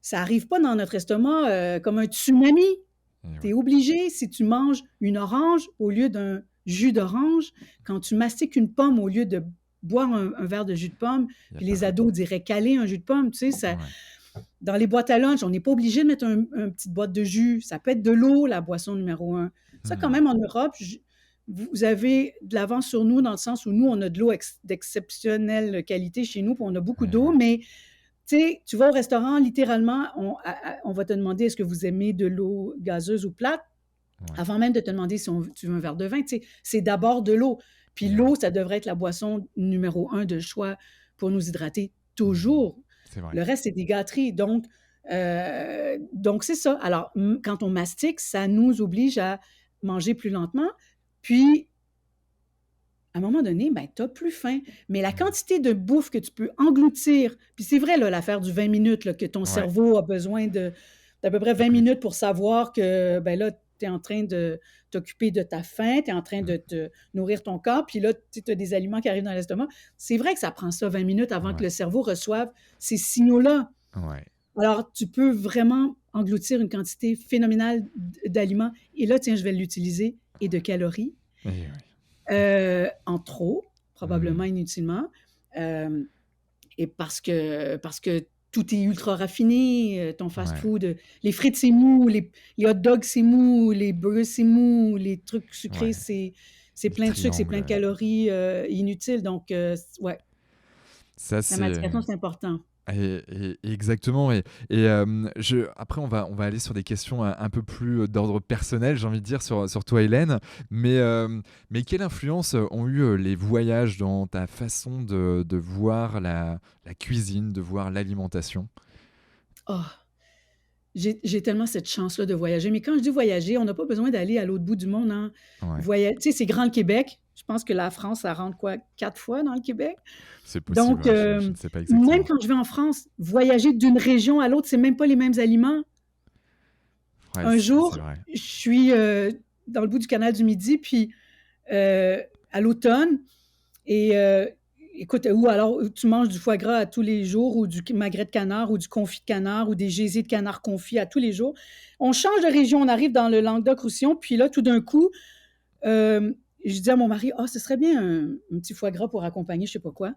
ça n'arrive pas dans notre estomac comme un tsunami. Et Tu es ouais, obligé, si tu manges une orange au lieu d'un jus d'orange, quand tu mastiques une pomme au lieu de boire un verre de jus de pomme, il y a puis pas les photo. ados diraient caler un jus de pomme, tu sais, ça, Ouais. dans les boîtes à lunch, on n'est pas obligé de mettre une petite boîte de jus. Ça peut être de l'eau, la boisson numéro un. Ça, quand Mmh. même, en Europe, vous avez de l'avance sur nous dans le sens où nous, on a de l'eau d'exceptionnelle qualité chez nous, puis on a beaucoup Et d'eau, ouais. mais tu sais, tu vas au restaurant, littéralement, on va te demander est-ce que vous aimez de l'eau gazeuse ou plate, Ouais. avant même de te demander si tu veux un verre de vin. Tu sais, c'est d'abord de l'eau. Puis Et ouais. l'eau, ça devrait être la boisson numéro un de choix pour nous hydrater Mmh. toujours. C'est vrai. Le reste, c'est des gâteries. Donc c'est ça. Alors, quand on mastique, ça nous oblige à manger plus lentement. Puis, à un moment donné, ben, tu n'as plus faim. Mais la Mmh. quantité de bouffe que tu peux engloutir, puis c'est vrai, là, l'affaire du 20 minutes, là, que ton Ouais. cerveau a besoin d'à peu près 20 Mmh. minutes pour savoir que, ben là, tu es en train de t'occuper de ta faim, tu es en train de Mmh. te nourrir ton corps, puis là, tu as des aliments qui arrivent dans l'estomac. C'est vrai que ça prend ça 20 minutes avant que Ouais. le cerveau reçoive ces signaux-là. Ouais. Alors, tu peux vraiment engloutir une quantité phénoménale d'aliments. Et là, tiens, je vais l'utiliser, et de calories, Et oui. en trop, probablement Mmh. inutilement, euh, et parce que tout est ultra raffiné, ton Ouais. fast-food, les frites c'est mou, les hot dogs c'est mou, les burgers c'est mou, les trucs sucrés Ouais. c'est Les plein de sucre, c'est plein de triangles. calories inutiles. Donc, ouais, Ça la c'est mastication, c'est important. exactement je après on va aller sur des questions un peu plus, d'ordre personnel, j'ai envie de dire sur toi Hélène, mais quelle influence, ont eu, les voyages dans ta façon de voir la cuisine, de voir l'alimentation? Oh, j'ai tellement cette chance-là de voyager. Mais quand je dis voyager, on n'a pas besoin d'aller à l'autre bout du monde, hein. Ouais, Tu sais, c'est grand le Québec. Je pense que la France, ça rentre quoi, 4 fois dans le Québec? c'est possible, Donc, ouais, je ne sais pas même exactement. quand je vais en France, voyager d'une région à l'autre, c'est même pas les mêmes aliments. Ouais, Un c'est jour, vrai. je suis dans le bout du canal du Midi, puis à l'automne, et écoute, ou alors tu manges du foie gras à tous les jours, ou du magret de canard, ou du confit de canard, ou des geysers de canard confit à tous les jours. On change de région, on arrive dans le Languedoc-Roussillon, puis là, tout d'un coup, euh, je dis à mon mari, ah, ce serait bien un petit foie gras pour accompagner, je sais pas quoi.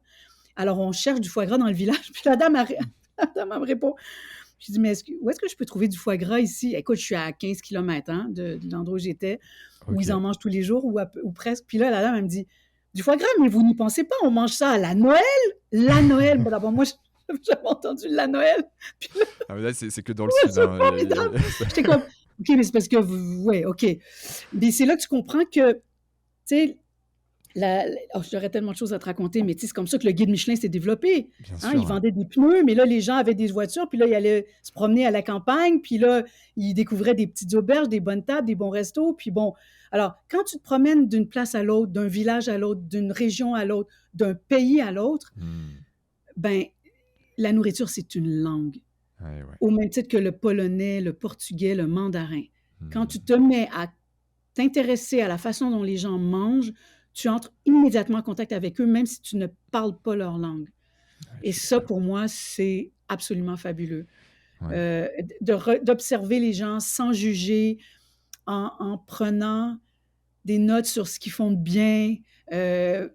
Alors, on cherche du foie gras dans le village, puis la dame, la dame elle me répond. Je dis, mais où est-ce que je peux trouver du foie gras ici? Écoute, je suis à 15 km hein, de l'endroit où j'étais, où ils OK. en mangent tous les jours, ou presque. Puis là, la dame, elle me dit, du foie gras, mais vous n'y pensez pas, on mange ça à la Noël? La Noël! Ben d'abord, moi, j'avais entendu la Noël. Puis là, Ah mais là, c'est que dans le sud, c'est hein, formidable. J'étais comme, OK, mais c'est parce que, ouais, OK. Mais c'est là que tu comprends que, tu sais, oh, j'aurais tellement de choses à te raconter, mais c'est comme ça que le guide Michelin s'est développé. bien Hein, sûr, il ouais. vendait des pneus, mais là, les gens avaient des voitures, puis là, ils allaient se promener à la campagne, puis là, ils découvraient des petites auberges, des bonnes tables, des bons restos, puis bon. Alors, quand tu te promènes d'une place à l'autre, d'un village à l'autre, d'une région à l'autre, d'un pays à l'autre, Mmh. ben, la nourriture, c'est une langue, Ouais, ouais. au même titre que le polonais, le portugais, le mandarin. Quand tu Mmh. te mets à t'intéresser à la façon dont les gens mangent, tu entres immédiatement en contact avec eux, même si tu ne parles pas leur langue. Ouais, je Et suis ça, d'accord. pour moi, c'est absolument fabuleux. Ouais. D'observer les gens sans juger, en prenant des notes sur ce qu'ils font de bien, euh,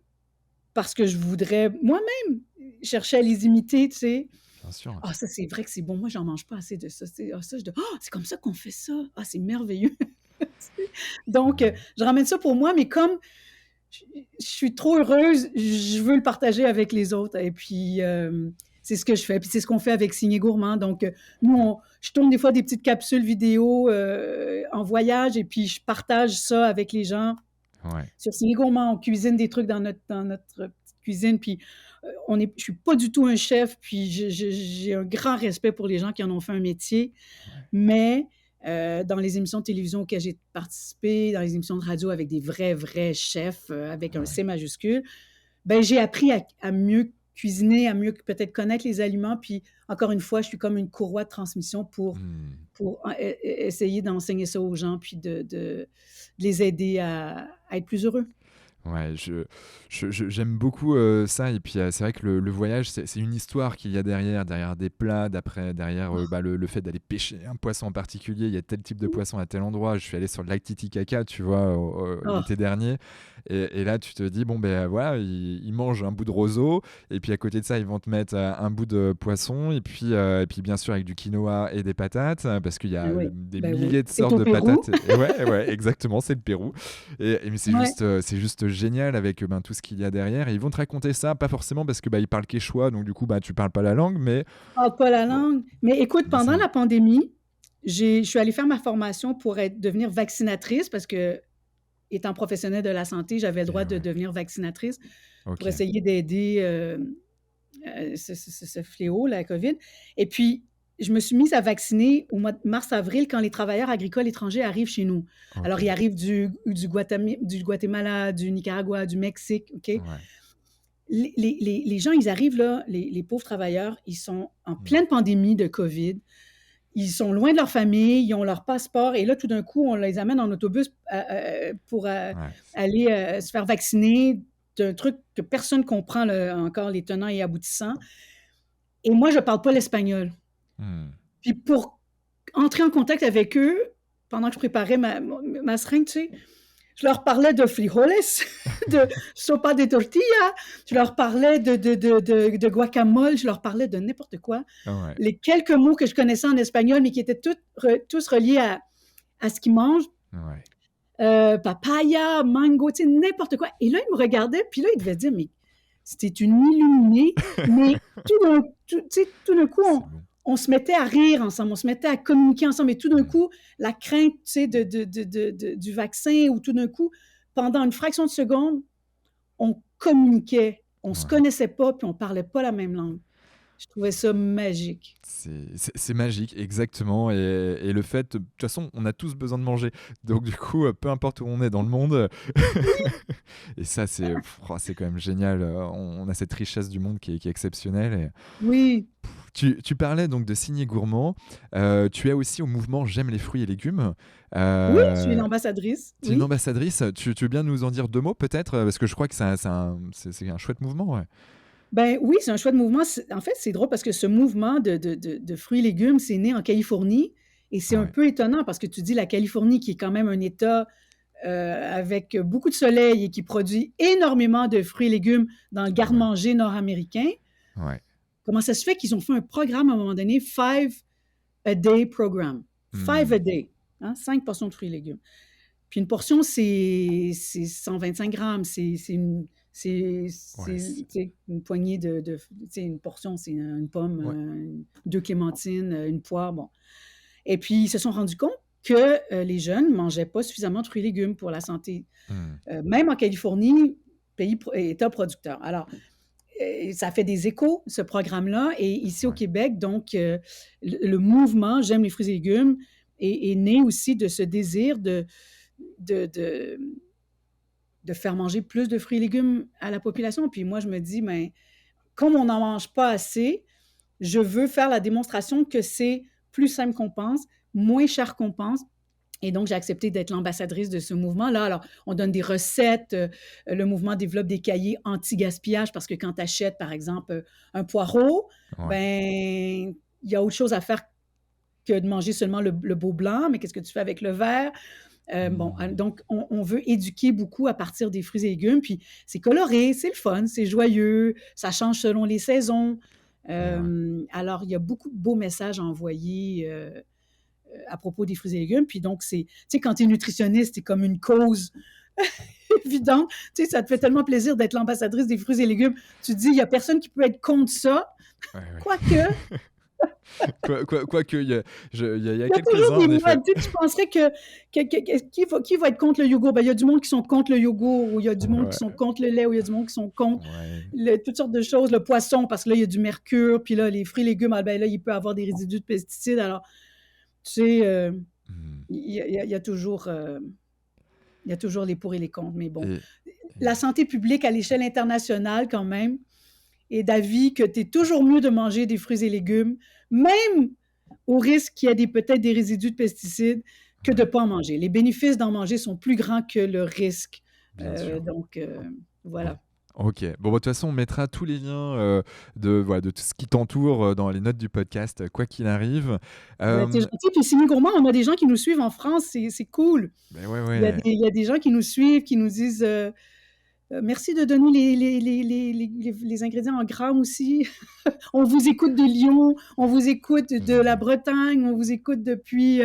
parce que je voudrais moi-même chercher à les imiter, tu sais. Bien sûr. Ah, ça, c'est vrai que c'est bon. Moi, j'en mange pas assez de ça. C'est comme ça qu'on fait ça. Ah, c'est merveilleux. Donc, Mmh. je ramène ça pour moi, mais comme je suis trop heureuse, je veux le partager avec les autres. Et puis, c'est ce que je fais. Puis, c'est ce qu'on fait avec Signé Gourmand. Donc, nous, je tourne des fois des petites capsules vidéo en voyage et puis je partage ça avec les gens Ouais. Sur Signé Gourmand, on cuisine des trucs dans notre petite cuisine, puis je suis pas du tout un chef, puis j'ai un grand respect pour les gens qui en ont fait un métier, Ouais. mais dans les émissions de télévision auxquelles j'ai participé, dans les émissions de radio avec des vrais chefs, avec un Ouais. C majuscule, ben j'ai appris à mieux cuisiner, à mieux peut-être connaître les aliments, puis encore une fois, je suis comme une courroie de transmission Mmh. pour essayer d'enseigner ça aux gens, puis de les aider à être plus heureux. Ouais, j'aime beaucoup ça. Et puis, c'est vrai que le voyage, c'est une histoire qu'il y a derrière des plats, derrière bah, le fait d'aller pêcher un poisson en particulier. Il y a tel type de poisson à tel endroit. Je suis allé sur le lac Titicaca, tu vois, Oh, l'été dernier. Et là, tu te dis, bon, ben voilà, ils mangent un bout de roseau. Et puis, à côté de ça, ils vont te mettre un bout de poisson. Et puis bien sûr, avec du quinoa et des patates, parce qu'il y a des ben oui. milliers de C'est sortes au de Pérou. patates. Et ouais, exactement, c'est le Pérou. Mais Ouais. c'est juste génial avec ben, tout ce qu'il y a derrière. Et ils vont te raconter ça, pas forcément parce que bah, ils parlent quechua, donc du coup, bah, tu parles pas la langue, mais Je parle pas la bon, langue. Mais écoute, mais pendant ça. la pandémie, je suis allée faire ma formation pour devenir vaccinatrice parce que, étant professionnelle de la santé, j'avais le Et droit de ouais, devenir vaccinatrice pour ok. essayer d'aider ce fléau, la COVID. Et puis, je me suis mise à vacciner au mois de mars-avril quand les travailleurs agricoles étrangers arrivent chez nous. Ok. Alors, ils arrivent du Guatemala, du Nicaragua, du Mexique, OK? Ouais. Les gens, ils arrivent là, les pauvres travailleurs, ils sont en Hmm. pleine pandémie de COVID. Ils sont loin de leur famille, ils ont leur passeport, et là, tout d'un coup, on les amène en autobus pour Ouais. aller se faire vacciner d'un truc que personne ne comprend encore les tenants et aboutissants. Et moi, je ne parle pas l'espagnol. Hmm. Puis pour entrer en contact avec eux, pendant que je préparais ma seringue, tu sais, je leur parlais de frijoles, de sopa de tortilla, je leur parlais de guacamole, je leur parlais de n'importe quoi. Ouais. Les quelques mots que je connaissais en espagnol, mais qui étaient tous reliés à ce qu'ils mangent, Ouais. papaya, mango, tu sais, n'importe quoi. Et là, ils me regardaient, puis là, ils devaient dire, mais c'était une illuminée, mais tout d'un coup, C'est bon. on se mettait à rire ensemble, on se mettait à communiquer ensemble, et tout d'un Hmm. coup, la crainte, tu sais, du vaccin, ou tout d'un coup, pendant une fraction de seconde, on communiquait, on se Ouais. connaissait pas, puis on parlait pas la même langue. Je trouvais ça magique. C'est magique, exactement. Et le fait, de toute façon, on a tous besoin de manger. Donc, du coup, peu importe où on est dans le monde. Et ça, c'est quand même génial. On a cette richesse du monde qui est exceptionnelle. Et Oui, tu parlais donc de Signé Gourmand. Tu es aussi au mouvement J'aime les fruits et légumes. oui, je suis Euh, l'ambassadrice, tu es une oui. ambassadrice. Tu veux bien nous en dire deux mots, peut-être? Parce que je crois que c'est un chouette mouvement. Ouais. Ben oui, c'est un choix de mouvement. En fait, c'est drôle parce que ce mouvement de fruits et légumes, c'est né en Californie, et c'est un Ouais. peu étonnant parce que tu dis la Californie, qui est quand même un État avec beaucoup de soleil et qui produit énormément de fruits et légumes dans le Ouais. garde-manger nord-américain. Ouais. Comment ça se fait qu'ils ont fait un programme à un moment donné, Five a Day Program? Five a Hmm. Day, hein, 5 portions de fruits et légumes. Puis une portion, c'est 125 grammes, Ouais. c'est une poignée une portion, c'est une pomme, Ouais. deux clémentines, une poire, bon. Et puis, ils se sont rendus compte que les jeunes ne mangeaient pas suffisamment de fruits et légumes pour la santé. Hmm. Même en Californie, État producteur. Alors, ça fait des échos, ce programme-là. Et ici au Ouais. Québec, donc, le mouvement J'aime les fruits et légumes est né aussi de ce désir de, de, de faire manger plus de fruits et légumes à la population. Puis moi, je me dis, mais comme on n'en mange pas assez, je veux faire la démonstration que c'est plus simple qu'on pense, moins cher qu'on pense. Et donc, j'ai accepté d'être l'ambassadrice de ce mouvement-là. Alors, on donne des recettes. Le mouvement développe des cahiers anti-gaspillage parce que quand tu achètes, par exemple, un poireau, Ouais. ben, il y a autre chose à faire que de manger seulement le beau blanc, mais qu'est-ce que tu fais avec le vert? Bon, Hmm. donc, on veut éduquer beaucoup à partir des fruits et légumes. Puis, c'est coloré, c'est le fun, c'est joyeux, ça change selon les saisons. Et ouais. Alors, il y a beaucoup de beaux messages à envoyer à propos des fruits et légumes. Puis donc, tu sais, quand tu es nutritionniste, c'est comme une cause évidente. Tu sais, ça te fait tellement plaisir d'être l'ambassadrice des fruits et légumes. Tu te dis, il n'y a personne qui peut être contre ça. Ouais, ouais. Quoique, Quoique, il y a Il y a toujours quelques-uns, des en effet. modes. Tu sais, tu penserais qui va être contre le yogourt? Ben, il y a du monde qui sont contre le yogourt, ou il y a du monde qui sont Ouais, contre le lait, ou il y a du monde qui sont contre ouais. toutes sortes de choses. Le poisson, parce que là, il y a du mercure, puis là, les fruits et légumes, ah, ben là, il peut avoir des résidus de pesticides. Alors, tu sais, Mmh. il y a toujours, il y a toujours les pour et les contre. Mais bon, Et la santé publique à l'échelle internationale, quand même, est d'avis que tu es toujours mieux de manger des fruits et légumes, même au risque qu'il y ait peut-être des résidus de pesticides, que de ne ouais, pas en manger. Les bénéfices d'en manger sont plus grands que le risque. bien sûr. Donc, Bon, voilà. OK. Bon, bah, de toute façon, on mettra tous les liens, de tout ce qui t'entoure, dans les notes du podcast, quoi qu'il arrive. Ben, t'es Hem, gentil. Puis Ciné Gourmand, on a des gens qui nous suivent en France, c'est cool. Beh, ouais, ouais. Il y a des gens qui nous suivent, qui nous disent merci de donner les ingrédients en grammes aussi. On vous écoute de Lyon, on vous écoute de la Mmh. Bretagne, on vous écoute depuis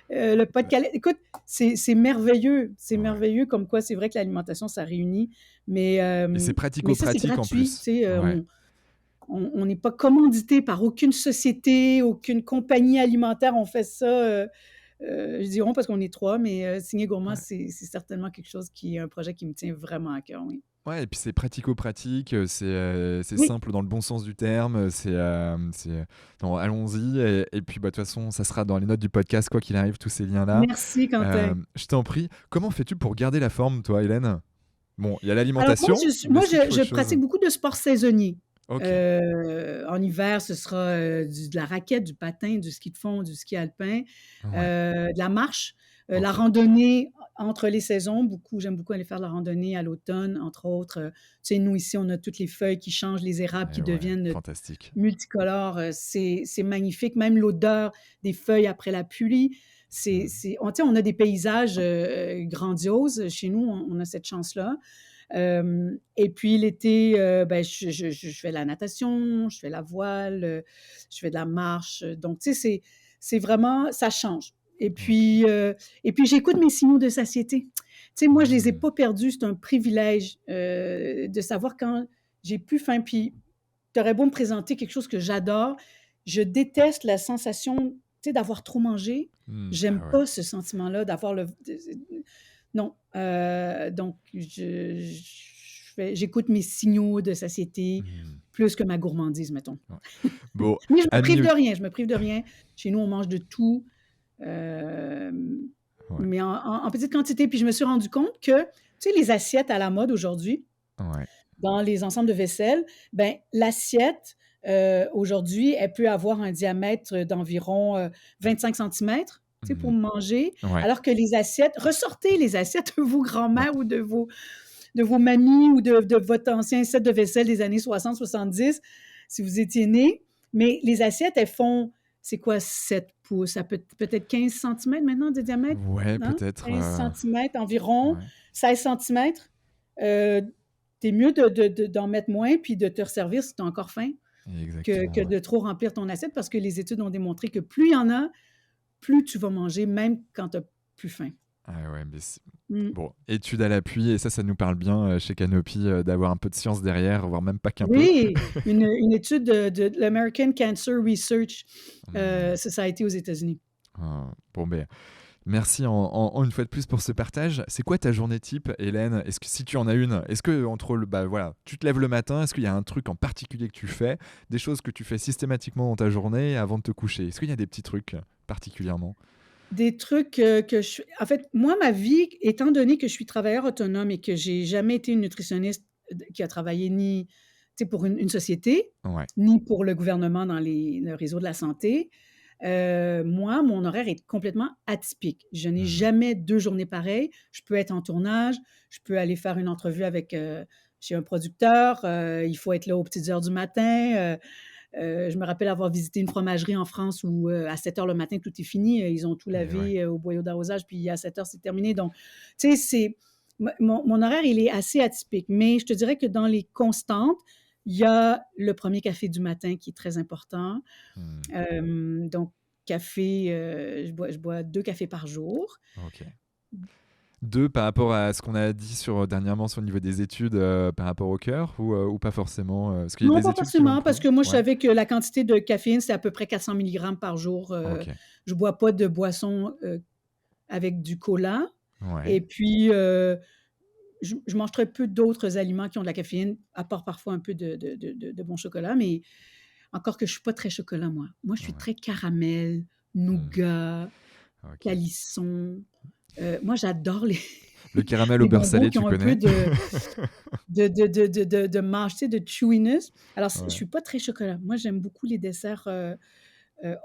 le Pas-de-Calais. Écoute, c'est merveilleux. C'est Ouais, merveilleux comme quoi c'est vrai que l'alimentation, ça réunit. et c'est Mais ça, c'est pratico-pratique en gratuit. Tu plus. sais, Ouais. on n'est pas commandité par aucune société, aucune compagnie alimentaire. On fait ça, je dis on parce qu'on est trois, mais Signé Gourmand, Ouais. c'est certainement quelque chose qui est un projet qui me tient vraiment à cœur, oui. Ouais, et puis c'est pratico-pratique, c'est Oui, simple dans le bon sens du terme, non, allons-y, et puis, bah, de toute façon, ça sera dans les notes du podcast, quoi qu'il arrive, tous ces liens-là. merci Quentin. Je t'en prie. Comment fais-tu pour garder la forme, toi, Hélène? Bon, il y a Alors moi, l'alimentation, mais moi est-ce que tu fais je autre chose? pratique beaucoup de sports saisonniers. OK. En hiver, ce sera de la raquette, du patin, du ski de fond, du ski alpin, Ouais, de la marche, la OK. randonnée entre les saisons. J'aime beaucoup aller faire de la randonnée à l'automne, entre autres. Tu sais, nous ici, on a toutes les feuilles qui changent, les érables Et qui ouais, deviennent fantastique. multicolores. C'est magnifique. Même l'odeur des feuilles après la pluie. Mmh. Tu sais, on a des paysages grandioses. Chez nous, on a cette chance-là. Et puis l'été, ben, je fais la natation, je fais la voile, je fais de la marche. Donc, tu sais, c'est vraiment, ça change. OK. Et puis j'écoute mes signaux de satiété. Tu sais, moi, je les ai Mmh. pas perdus. C'est un privilège de savoir quand j'ai plus faim. Puis, tu aurais beau me présenter quelque chose que j'adore, je déteste la sensation, tu sais, d'avoir trop mangé. Mmh. J'aime Ah ouais. pas ce sentiment-là d'avoir le. Non, donc j'écoute mes signaux de satiété Mmh. plus que ma gourmandise, mettons. Ouais. Bon, Mais je me prive amis, de rien, je me prive de rien. Chez nous, on mange de tout, hem, ouais, mais en petite quantité. Puis je me suis rendu compte que, tu sais, les assiettes à la mode aujourd'hui, ouais. dans les ensembles de vaisselle, ben l'assiette, aujourd'hui, elle peut avoir un diamètre d'environ, 25 centimètres, tu sais, pour Mmh. manger, Ouais. alors que les assiettes ressortez les assiettes de vos grands-mères ou de vos mamies ou de votre ancien set de vaisselle des années 60-70, si vous étiez nés. Mais les assiettes, elles font, c'est quoi, 7 pouces? Ça peut-être 15 centimètres maintenant de diamètre, Ouais, hein? peut-être, 15 centimètres environ, ouais, 16 centimètres. Euh, T'es mieux d'en mettre moins puis de te resservir si tu as encore faim que exactement, ouais. de trop remplir ton assiette parce que les études ont démontré que plus il y en a, plus tu vas manger, même quand tu n'as plus faim. Ah ouais, mais Mm. bon, étude à l'appui, et ça nous parle bien, chez Canopy, d'avoir un peu de science derrière, voire même pas qu'un peu. Oui, une étude de l'American Cancer Research Mmh. Society aux États-Unis. Bon, beh, merci une fois de plus pour ce partage. C'est quoi ta journée type, Hélène? Est-ce que, si tu en as une, est-ce que entre bah, voilà, tu te lèves le matin, est-ce qu'il y a un truc en particulier que tu fais? Des choses que tu fais systématiquement dans ta journée avant de te coucher? Est-ce qu'il y a des petits trucs, particulièrement? Des trucs que je. En fait, moi, ma vie, étant donné que je suis travailleur autonome et que j'ai jamais été une nutritionniste qui a travaillé ni, tu sais, pour une société, Ouais. ni pour le gouvernement dans le réseau de la santé, moi, mon horaire est complètement atypique. Je n'ai Mmh. jamais 2 journées pareilles. Je peux être en tournage, je peux aller faire une entrevue avec, chez un producteur, il faut être là aux petites heures du matin. Je me rappelle avoir visité une fromagerie en France où à 7 heures le matin, tout est fini. Ils ont tout Et ouais. lavé au boyau d'arrosage, puis à 7 heures, c'est terminé. Donc, tu sais, mon horaire, il est assez atypique. Mais je te dirais que dans les constantes, il y a le premier café du matin qui est très important. Mmh. Donc, café, je bois 2 cafés par jour. OK. Deux, par rapport à ce qu'on a dit dernièrement sur le niveau des études, par rapport au cœur, ou pas forcément parce qu'il y a Non, des pas études qui l'ont forcément, parce prouvé? que moi, je Ouais. savais que la quantité de caféine, c'est à peu près 400 milligrammes par jour. Ok. Je bois pas de boisson avec du cola. Ouais. Et puis, je mange très peu d'autres aliments qui ont de la caféine, à part parfois un peu de bon chocolat, mais encore que je suis pas très chocolat, moi. Moi, je suis Ouais. très caramel, Hmm. nougat, Ok. calisson. Moi, j'adore les, Le caramel au les beurre bonbons salé, qui tu ont un peu connais? de mâche, tu sais, de chewiness. Alors, je Ouais. suis pas très chocolat. Moi, j'aime beaucoup les desserts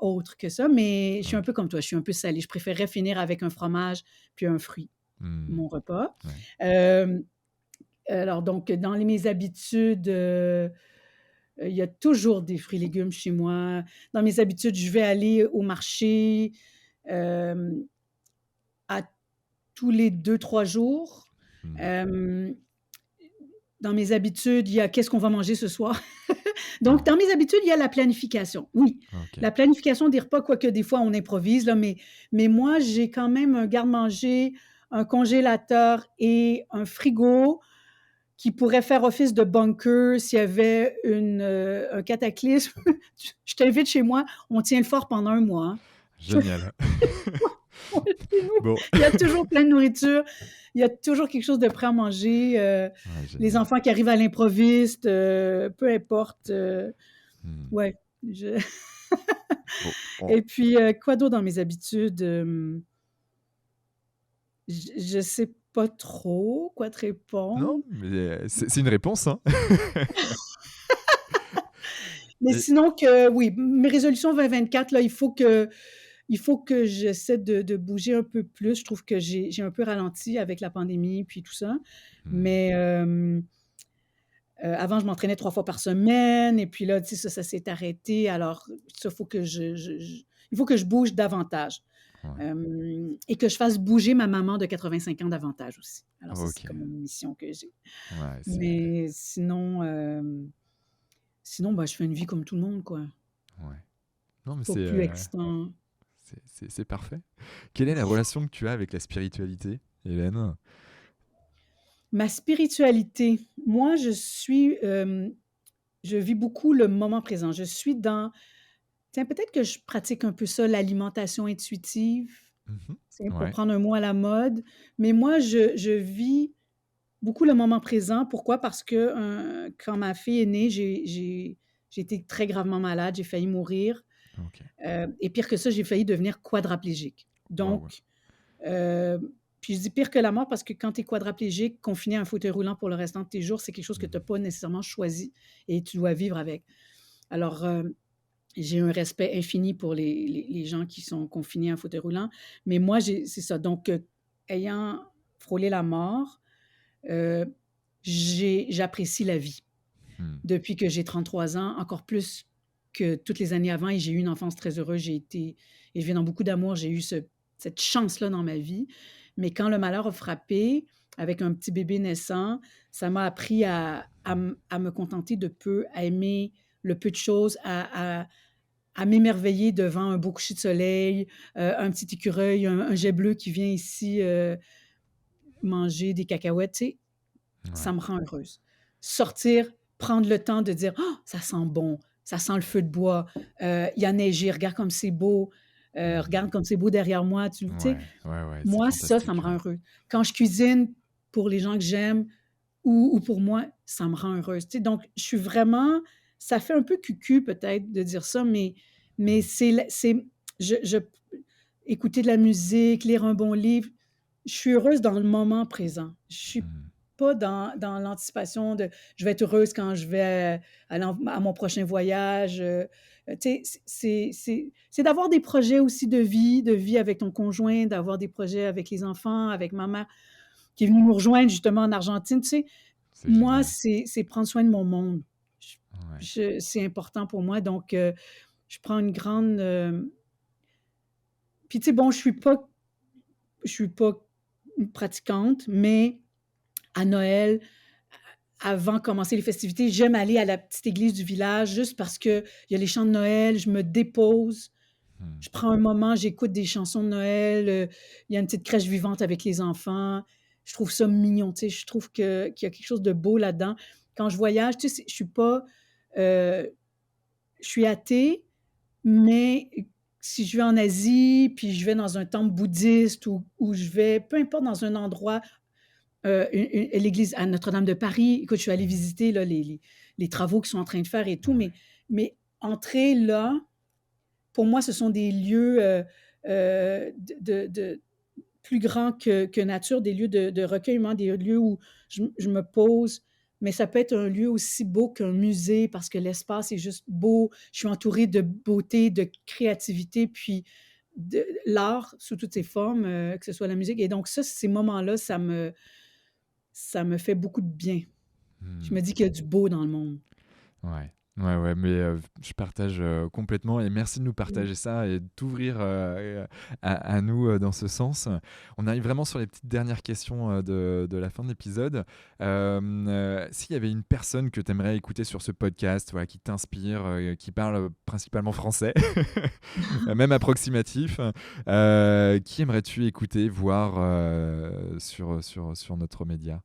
autres que ça, mais je suis un Ok. peu comme toi, je suis un peu salée. Je préférerais finir avec un fromage puis un fruit, Hmm. mon repas. Ouais. Euh, alors, donc, dans mes habitudes, il y a toujours des fruits et légumes chez moi. Dans mes habitudes, je vais aller au marché euh, à tous les 2, 3 jours. Hmm. Euh, dans mes habitudes, il y a qu'est-ce qu'on va manger ce soir. Donc, Ouais. dans mes habitudes, il y a la planification. Oui, Ok. la planification des repas, quoique des fois on improvise, là, mais moi, j'ai quand même un garde-manger, un congélateur et un frigo qui pourrait faire office de bunker s'il y avait un cataclysme. Je t'invite chez moi, on tient le fort pendant un mois. Hein. Génial. Chez nous, Bon. il y a toujours plein de nourriture, il y a toujours quelque chose de prêt à manger. Ouais, Les génial. enfants qui arrivent à l'improviste, peu importe. Hmm. Ouais. Bon. Et puis, quoi d'autre dans mes habitudes? Je sais pas trop quoi te Non, répondre. mais c'est une réponse, hein. Mais Et sinon oui, mes résolutions 2024, là, il faut que j'essaie de bouger un peu plus. Je trouve que j'ai un peu ralenti avec la pandémie puis tout ça. hmm. Mais avant, je m'entraînais 3 fois par semaine et puis là, tu sais, ça s'est arrêté. Alors, ça, il faut que je bouge davantage. Ouais. Et que je fasse bouger ma maman de 85 ans davantage aussi. Alors ça, c'est Ok. comme une mission que j'ai. Ouais, Mais sinon, bah, je fais une vie comme tout le monde, quoi. ouais. Non, mais Pas plus excitant. c'est parfait. Quelle est la relation que tu as avec la spiritualité, Hélène? Ma spiritualité, moi, je vis beaucoup le moment présent. Je suis tiens, peut-être que je pratique un peu ça, l'alimentation intuitive. Mhm. C'est pour Ouais. prendre un mot à la mode. Mais moi, je vis beaucoup le moment présent. Pourquoi? Parce que quand ma fille est née, j'ai été très gravement malade, j'ai failli mourir. Ok. Et pire que ça, j'ai failli devenir quadraplégique. Waouh. Donc, euh, puis je dis pire que la mort parce que quand tu es quadraplégique, confiné à un fauteuil roulant pour le restant de tes jours, c'est quelque chose que tu n'as Mhm. pas nécessairement choisi et tu dois vivre avec. Alors, j'ai un respect infini pour les gens qui sont confinés à un fauteuil roulant. Mais moi, c'est ça. Donc, ayant frôlé la mort, euh, j'apprécie la vie Hmm. depuis que j'ai 33 ans, encore plus que toutes les années avant. Et j'ai eu une enfance très heureuse. Et je viens dans beaucoup d'amour. J'ai eu cette chance-là dans ma vie. Mais quand le malheur a frappé, avec un petit bébé naissant, ça m'a appris à me contenter de peu, à aimer le peu de choses, à m'émerveiller devant un beau coucher de soleil, un petit écureuil, un jet bleu qui vient ici manger des cacahuètes. Tu sais, ça Ouais. me rend heureuse. Sortir, prendre le temps de dire oh, ça sent bon, ça sent le feu de bois, il y a neigé, regarde comme c'est beau, Mhm. regarde comme c'est beau derrière moi. Tu sais, Ouais, ouais, ouais, c'est moi, ça me fantastique. rend heureuse. Quand je cuisine pour les gens que j'aime ou pour moi, ça me rend heureuse. Tu sais, donc, je suis vraiment. Ça fait un peu cucu peut-être de dire ça, mais Mhm. écouter de la musique, lire un bon livre, je suis heureuse dans le moment présent. Je suis Mhm. pas dans l'anticipation de je vais être heureuse quand je vais aller à mon prochain voyage. Tu sais, c'est d'avoir des projets aussi de vie avec ton conjoint, d'avoir des projets avec les enfants, avec ma mère qui est venue nous rejoindre justement en Argentine. Tu sais, C'est moi, génial. c'est prendre soin de mon monde. Ouais. C'est important pour moi. Donc, je prends une grande. Puis, tu sais, bon, je suis pas une pratiquante, mais à Noël, avant de commencer les festivités, j'aime aller à la petite église du village juste parce qu'il y a les chants de Noël, je me dépose, Mmh. Je prends un moment, j'écoute des chansons de Noël, il y a une petite crèche vivante avec les enfants. Je trouve ça mignon, tu sais, je trouve qu'il y a quelque chose de beau là-dedans. Quand je voyage, tu sais, je suis pas, je suis athée, mais si je vais en Asie, puis je vais dans un temple bouddhiste ou je vais, peu importe, dans un endroit, l'église à Notre-Dame de Paris, écoute, je suis allée Mmh. visiter là, les travaux qu'ils sont en train de faire et tout, Ouais. mais entrer là, pour moi, ce sont des lieux plus grands que nature, des lieux de recueillement, des lieux où je me pose. Mais ça peut être un lieu aussi beau qu'un musée parce que l'espace est juste beau. Je suis entourée de beauté, de créativité, puis de l'art sous toutes ses formes, que ce soit la musique. Et donc ça, ces moments-là, ça me fait beaucoup de bien. Je Mmh. me dis qu'il y a du beau dans le monde. Ouais. Ouais, ouais, mais je partage complètement et merci de nous Mm. partager ça et d'ouvrir à nous dans ce sens. On arrive vraiment sur les petites dernières questions de la fin de l'épisode. S'il y avait une personne que tu aimerais écouter sur ce podcast, voilà, qui t'inspire, qui parle principalement français, même approximatif, qui aimerais-tu écouter, voir sur notre média?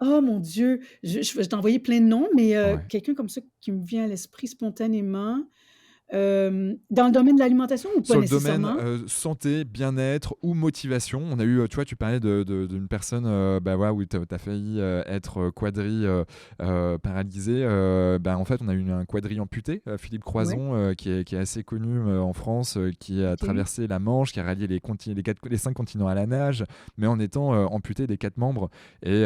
Oh mon Dieu! Je vais t'envoyer plein de noms, mais Ouais. quelqu'un comme ça qui me vient à l'esprit spontanément, dans le domaine de l'alimentation ou pas Sur le domaine, nécessairement? santé, bien-être ou motivation, on a eu, tu vois, tu parlais d'une personne, bah, voilà, où tu as failli, être, paralysée, bah, en fait, on a eu un quadri amputé, Philippe Ouais, Croizon, qui est assez connu, en France, qui a OK. traversé la Manche, qui a rallié les 5 continents à la nage, mais en étant, amputé des 4 membres et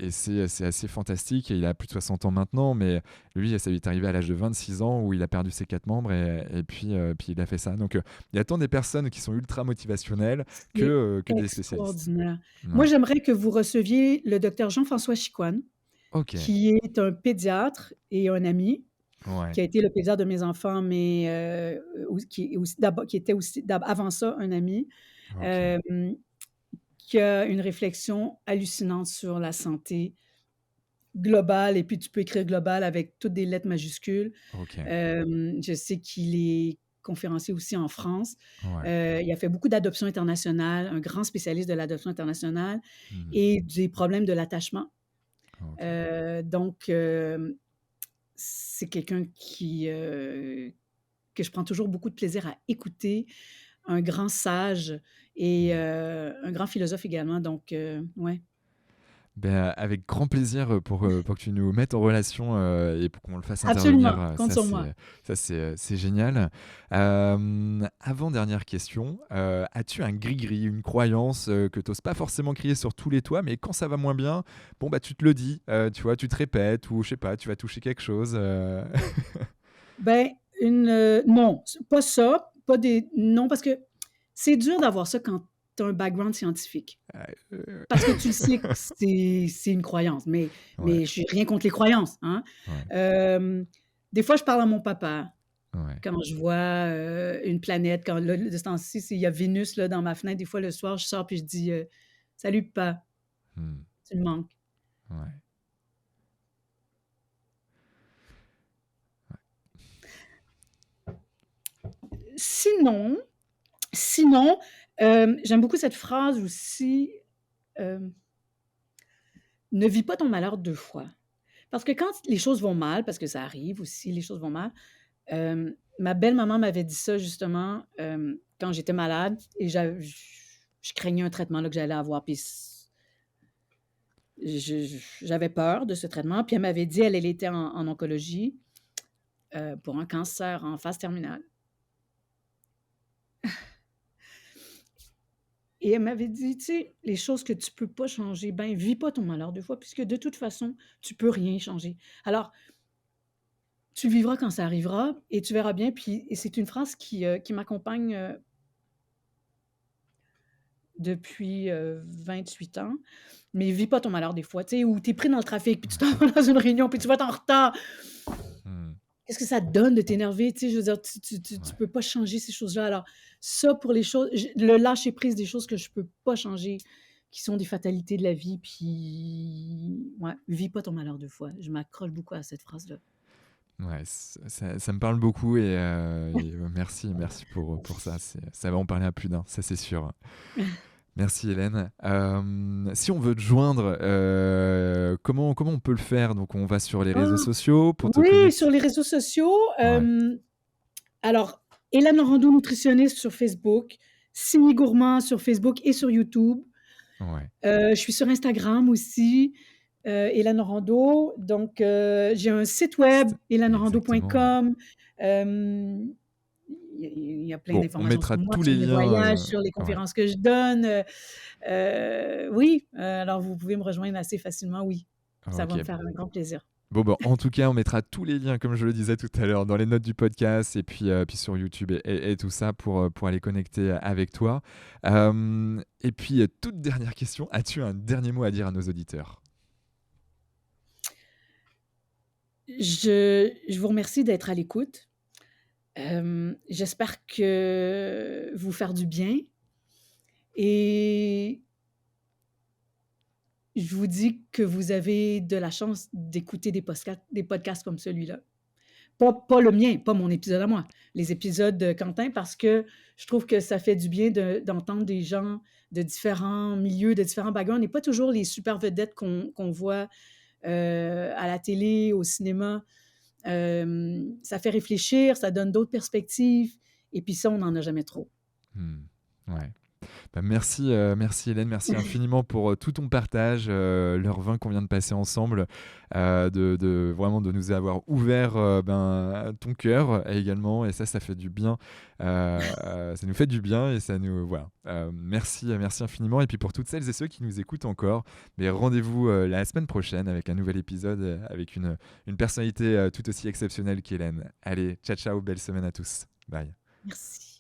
c'est assez fantastique et il a plus de 60 ans maintenant, mais lui, ça lui est arrivé à l'âge de 26 ans où il a perdu ses 4 membres et puis il a fait ça. Donc, il y a tant des personnes qui sont ultra motivationnelles C'est que des spécialistes. extraordinaire. Moi, Ouais. j'aimerais que vous receviez le docteur Jean-François Chicoine, OK. qui est un pédiatre et un ami, Ouais. qui a été le pédiatre de mes enfants, mais qui est aussi d'abord qui était aussi avant ça un ami, OK. hem, qui a une réflexion hallucinante sur la santé globale et puis tu peux écrire global avec toutes des lettres majuscules. OK. Je sais qu'il est conférencier aussi en France. Ouais. Il a fait beaucoup d'adoption internationale, un grand spécialiste de l'adoption internationale Mmh. et des problèmes de l'attachement. OK. Donc, c'est quelqu'un que je prends toujours beaucoup de plaisir à écouter, un grand sage et Mmh. un grand philosophe également. Donc, ouais. Ben, avec grand plaisir pour que tu nous mettes en relation et pour qu'on le fasse intervenir. Absolument, compte sur moi. C'est génial. Avant-dernière question, as-tu un gris-gris, une croyance que tu n'oses pas forcément crier sur tous les toits, mais quand ça va moins bien, bon, bah, tu te le dis, tu vois, tu te répètes ou je sais pas, tu vas toucher quelque chose. Ben, non, c'est pas ça, pas des non, parce que c'est dur d'avoir ça quand tu as un background scientifique. Euh, Parce que tu le sais que c'est une croyance, ouais, mais j'ai rien contre les croyances, hein. ouais, Hem, des fois, je parle à mon papa ouais. quand je vois, une planète, quand là, de ce temps-ci, il y a Vénus, là, dans ma fenêtre. Des fois, le soir, je sors puis je dis, «Salut papa, Hmm, tu me manques». ouais. Sinon sinon, j'aime beaucoup cette phrase aussi, hem: «Ne vis pas ton malheur 2 fois». Parce que quand les choses vont mal, parce que ça arrive aussi, les choses vont mal, ma belle-maman m'avait dit ça justement, quand j'étais malade et je craignais un traitement là que j'allais avoir, puis j'avais peur de ce traitement, puis elle m'avait dit elle était en oncologie, pour un cancer en phase terminale et elle m'avait dit: «Tu sais, les choses que tu peux pas changer, ben, vis pas ton malheur 2 fois puisque de toute façon, tu peux rien changer. Alors, tu le vivras quand ça arrivera et tu verras bien». Puis et c'est une phrase qui m'accompagne, depuis, 28 ans, mais vis pas ton malheur des fois, tu sais, où tu es pris dans le trafic, puis tu Ouais. t'en vas dans une réunion, puis tu vas être en retard. Hmm, Qu'est-ce que ça te donne de t'énerver? Tu sais, je veux dire, tu ouais. peux pas changer ces choses-là. Alors ça, pour les choses le lâcher prise des choses que je peux pas changer, qui sont des fatalités de la vie, puis ouais, vis pas ton malheur 2 fois. Je m'accroche beaucoup à cette phrase-là. Ouais, ça me parle beaucoup merci pour ça. Ça va en parler à plus d'un, ça c'est sûr. Merci Hélène. Si on veut te joindre, comment on peut le faire? Donc on va sur les réseaux Ah, sociaux pour te oui, connecter. sur les réseaux sociaux. Ouais, Alors, Hélène Laurando, nutritionniste sur Facebook, Signy Gourmand sur Facebook et sur YouTube. ouais. Je suis sur Instagram aussi, Hélène Laurando. Donc, j'ai un site web, Exactement. Ouais. hélènelaurando.com. Euh, il y a plein Bon, on d'informations mettra sur moi, tous sur les mes liens. voyages, sur les Ouais. conférences que je donne. Oui, alors vous pouvez me rejoindre assez facilement, oui. Ça va Ok. me faire un grand plaisir. Bon, bon, en tout cas, on mettra tous les liens, comme je le disais tout à l'heure, dans les notes du podcast et puis sur YouTube et tout ça pour aller connecter avec toi. Et puis, toute dernière question, as-tu un dernier mot à dire à nos auditeurs? Je vous remercie d'être à l'écoute. J'espère que vous faire du bien et je vous dis que vous avez de la chance d'écouter des podcasts comme celui-là. Pas le mien, pas mon épisode à moi, les épisodes de Quentin, parce que je trouve que ça fait du bien d'entendre des gens de différents milieux, de différents backgrounds. On n'est pas toujours les super vedettes qu'on voit à la télé, au cinéma. Ça fait réfléchir, ça donne d'autres perspectives, et puis ça, on n'en a jamais trop. Hmm, ouais. Bah, merci Hélène, merci infiniment pour tout ton partage, l'heure 20 qu'on vient de passer ensemble, vraiment de nous avoir ouvert ton cœur également, et ça fait du bien, ça nous fait du bien et ça nous voilà. Merci infiniment et puis pour toutes celles et ceux qui nous écoutent encore, mais rendez-vous la semaine prochaine avec un nouvel épisode avec une personnalité tout aussi exceptionnelle qu'Hélène. Allez, ciao ciao, belle semaine à tous, bye. Merci.